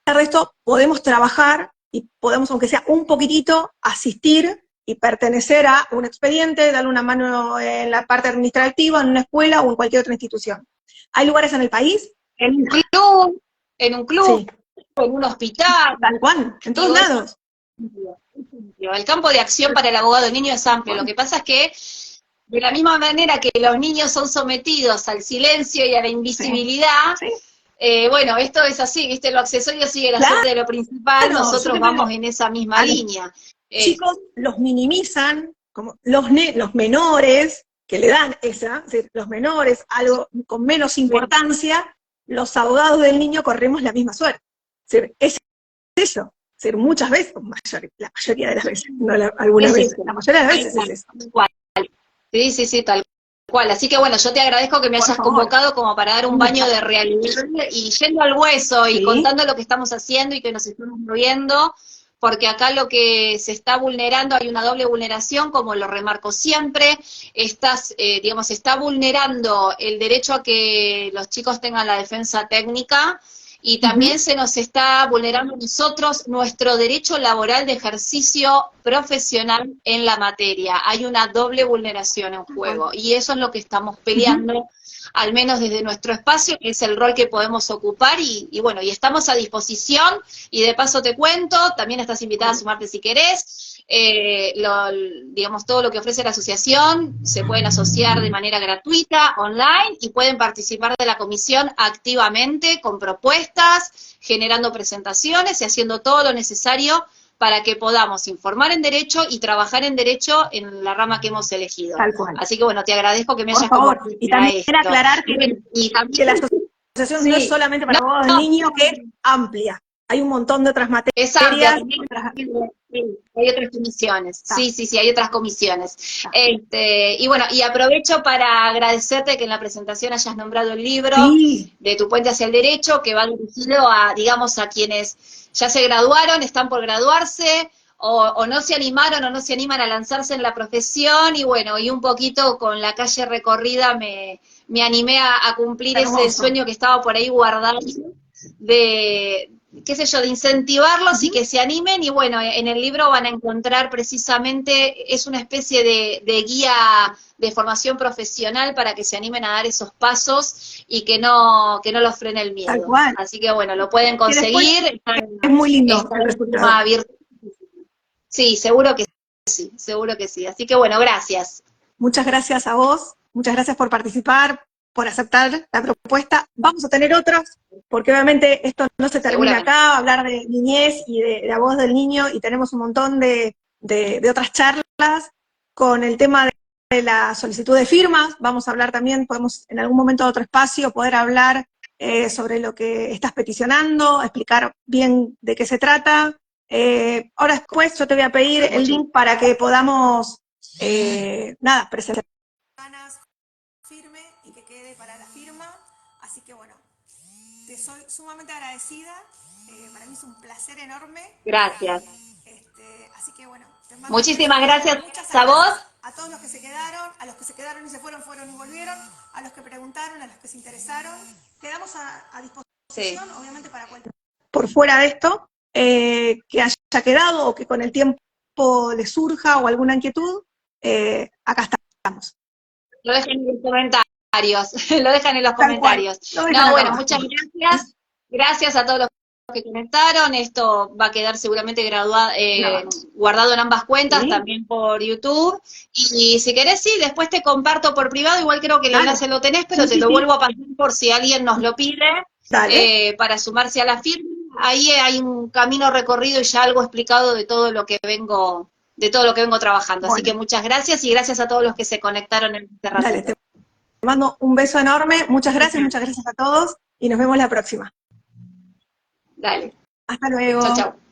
de esto podemos trabajar y podemos, aunque sea un poquitito, asistir y pertenecer a un expediente, darle una mano en la parte administrativa, en una escuela o en cualquier otra institución. Hay lugares en el país. En un club, sí, en un hospital. Tal cual, en todos lados. El campo de acción para el abogado del niño es amplio. Lo que pasa es que, de la misma manera que los niños son sometidos al silencio y a la invisibilidad, bueno, esto es así, ¿viste? Lo accesorio sigue la suerte de lo principal, nosotros vamos en esa misma línea. Chicos los minimizan, como los menores, que le dan esa, es decir, los menores, algo con menos importancia, los abogados del niño corremos la misma suerte. Es eso. Muchas veces, la mayoría de las veces, no algunas veces, la mayoría de las veces es eso. Sí, tal cual. Así que bueno, yo te agradezco que me hayas convocado como para dar un baño de realidad y yendo al hueso y contando lo que estamos haciendo y que nos estamos moviendo, porque acá lo que se está vulnerando, hay una doble vulneración, como lo remarco siempre, digamos, se está vulnerando el derecho a que los chicos tengan la defensa técnica, y también se nos está vulnerando a nosotros nuestro derecho laboral de ejercicio profesional en la materia. Hay una doble vulneración en juego, y eso es lo que estamos peleando, al menos desde nuestro espacio, que es el rol que podemos ocupar, y bueno, y estamos a disposición, y de paso te cuento, también estás invitada a sumarte si querés. Digamos, todo lo que ofrece la asociación se pueden asociar de manera gratuita, online, y pueden participar de la comisión activamente, con propuestas, generando presentaciones y haciendo todo lo necesario para que podamos informar en derecho y trabajar en derecho en la rama que hemos elegido. Tal cual. Así que bueno, te agradezco que me hayas convocado. Y también esto. Aclarar que la asociación no es solamente para abogados del niño, que es amplia. Hay un montón de otras materias. Hay otras comisiones. Sí, hay otras comisiones. Y bueno, y aprovecho para agradecerte que en la presentación hayas nombrado el libro de Tu Puente hacia el Derecho, que va dirigido a, digamos, a quienes ya se graduaron, están por graduarse, o no se animaron o no se animan a lanzarse en la profesión, y bueno, y un poquito con la calle recorrida me animé a cumplir ese sueño que estaba por ahí guardado, de, qué sé yo, de incentivarlos y que se animen, y bueno, en el libro van a encontrar precisamente, es una especie de guía de formación profesional para que se animen a dar esos pasos y que no los frene el miedo. Tal cual. Así que bueno, lo pueden conseguir. Es muy lindo el resultado. Sí, seguro que sí. Así que bueno, gracias. Muchas gracias a vos, muchas gracias por participar, por aceptar la propuesta. Vamos a tener otras, porque obviamente esto no se termina acá, hablar de niñez y de la voz del niño, y tenemos un montón de otras charlas con el tema de la solicitud de firmas. Vamos a hablar también, podemos en algún momento de otro espacio poder hablar sobre lo que estás peticionando, explicar bien de qué se trata. Ahora después yo te voy a pedir el link para que podamos, presentar firme y que quede para la firma. Así que bueno, te soy sumamente agradecida. Para mí es un placer enorme. Gracias. Así que bueno, te mando muchísimas gracias a gracias vos. a todos los que se quedaron, a los que se quedaron y se fueron, fueron y volvieron, a los que preguntaron, a los que se interesaron. Quedamos a disposición, obviamente, para cualquier por fuera de esto, que haya quedado o que con el tiempo le surja o alguna inquietud, acá estamos. Lo dejen en los comentarios, lo dejan en los comentarios. No, bueno, muchas gracias. Gracias a todos los que comentaron. Esto va a quedar seguramente guardado en ambas cuentas, también por YouTube. Y si querés, sí, después te comparto por privado, igual creo que el enlace lo tenés, pero te lo vuelvo a pasar por si alguien nos lo pide, para sumarse a la firma. Ahí hay un camino recorrido y ya algo explicado de todo lo que vengo trabajando. Así que muchas gracias, y gracias a todos los que se conectaron en este rato. Dale, te mando un beso enorme, muchas gracias a todos, y nos vemos la próxima. Dale. Hasta luego. Chau, chau.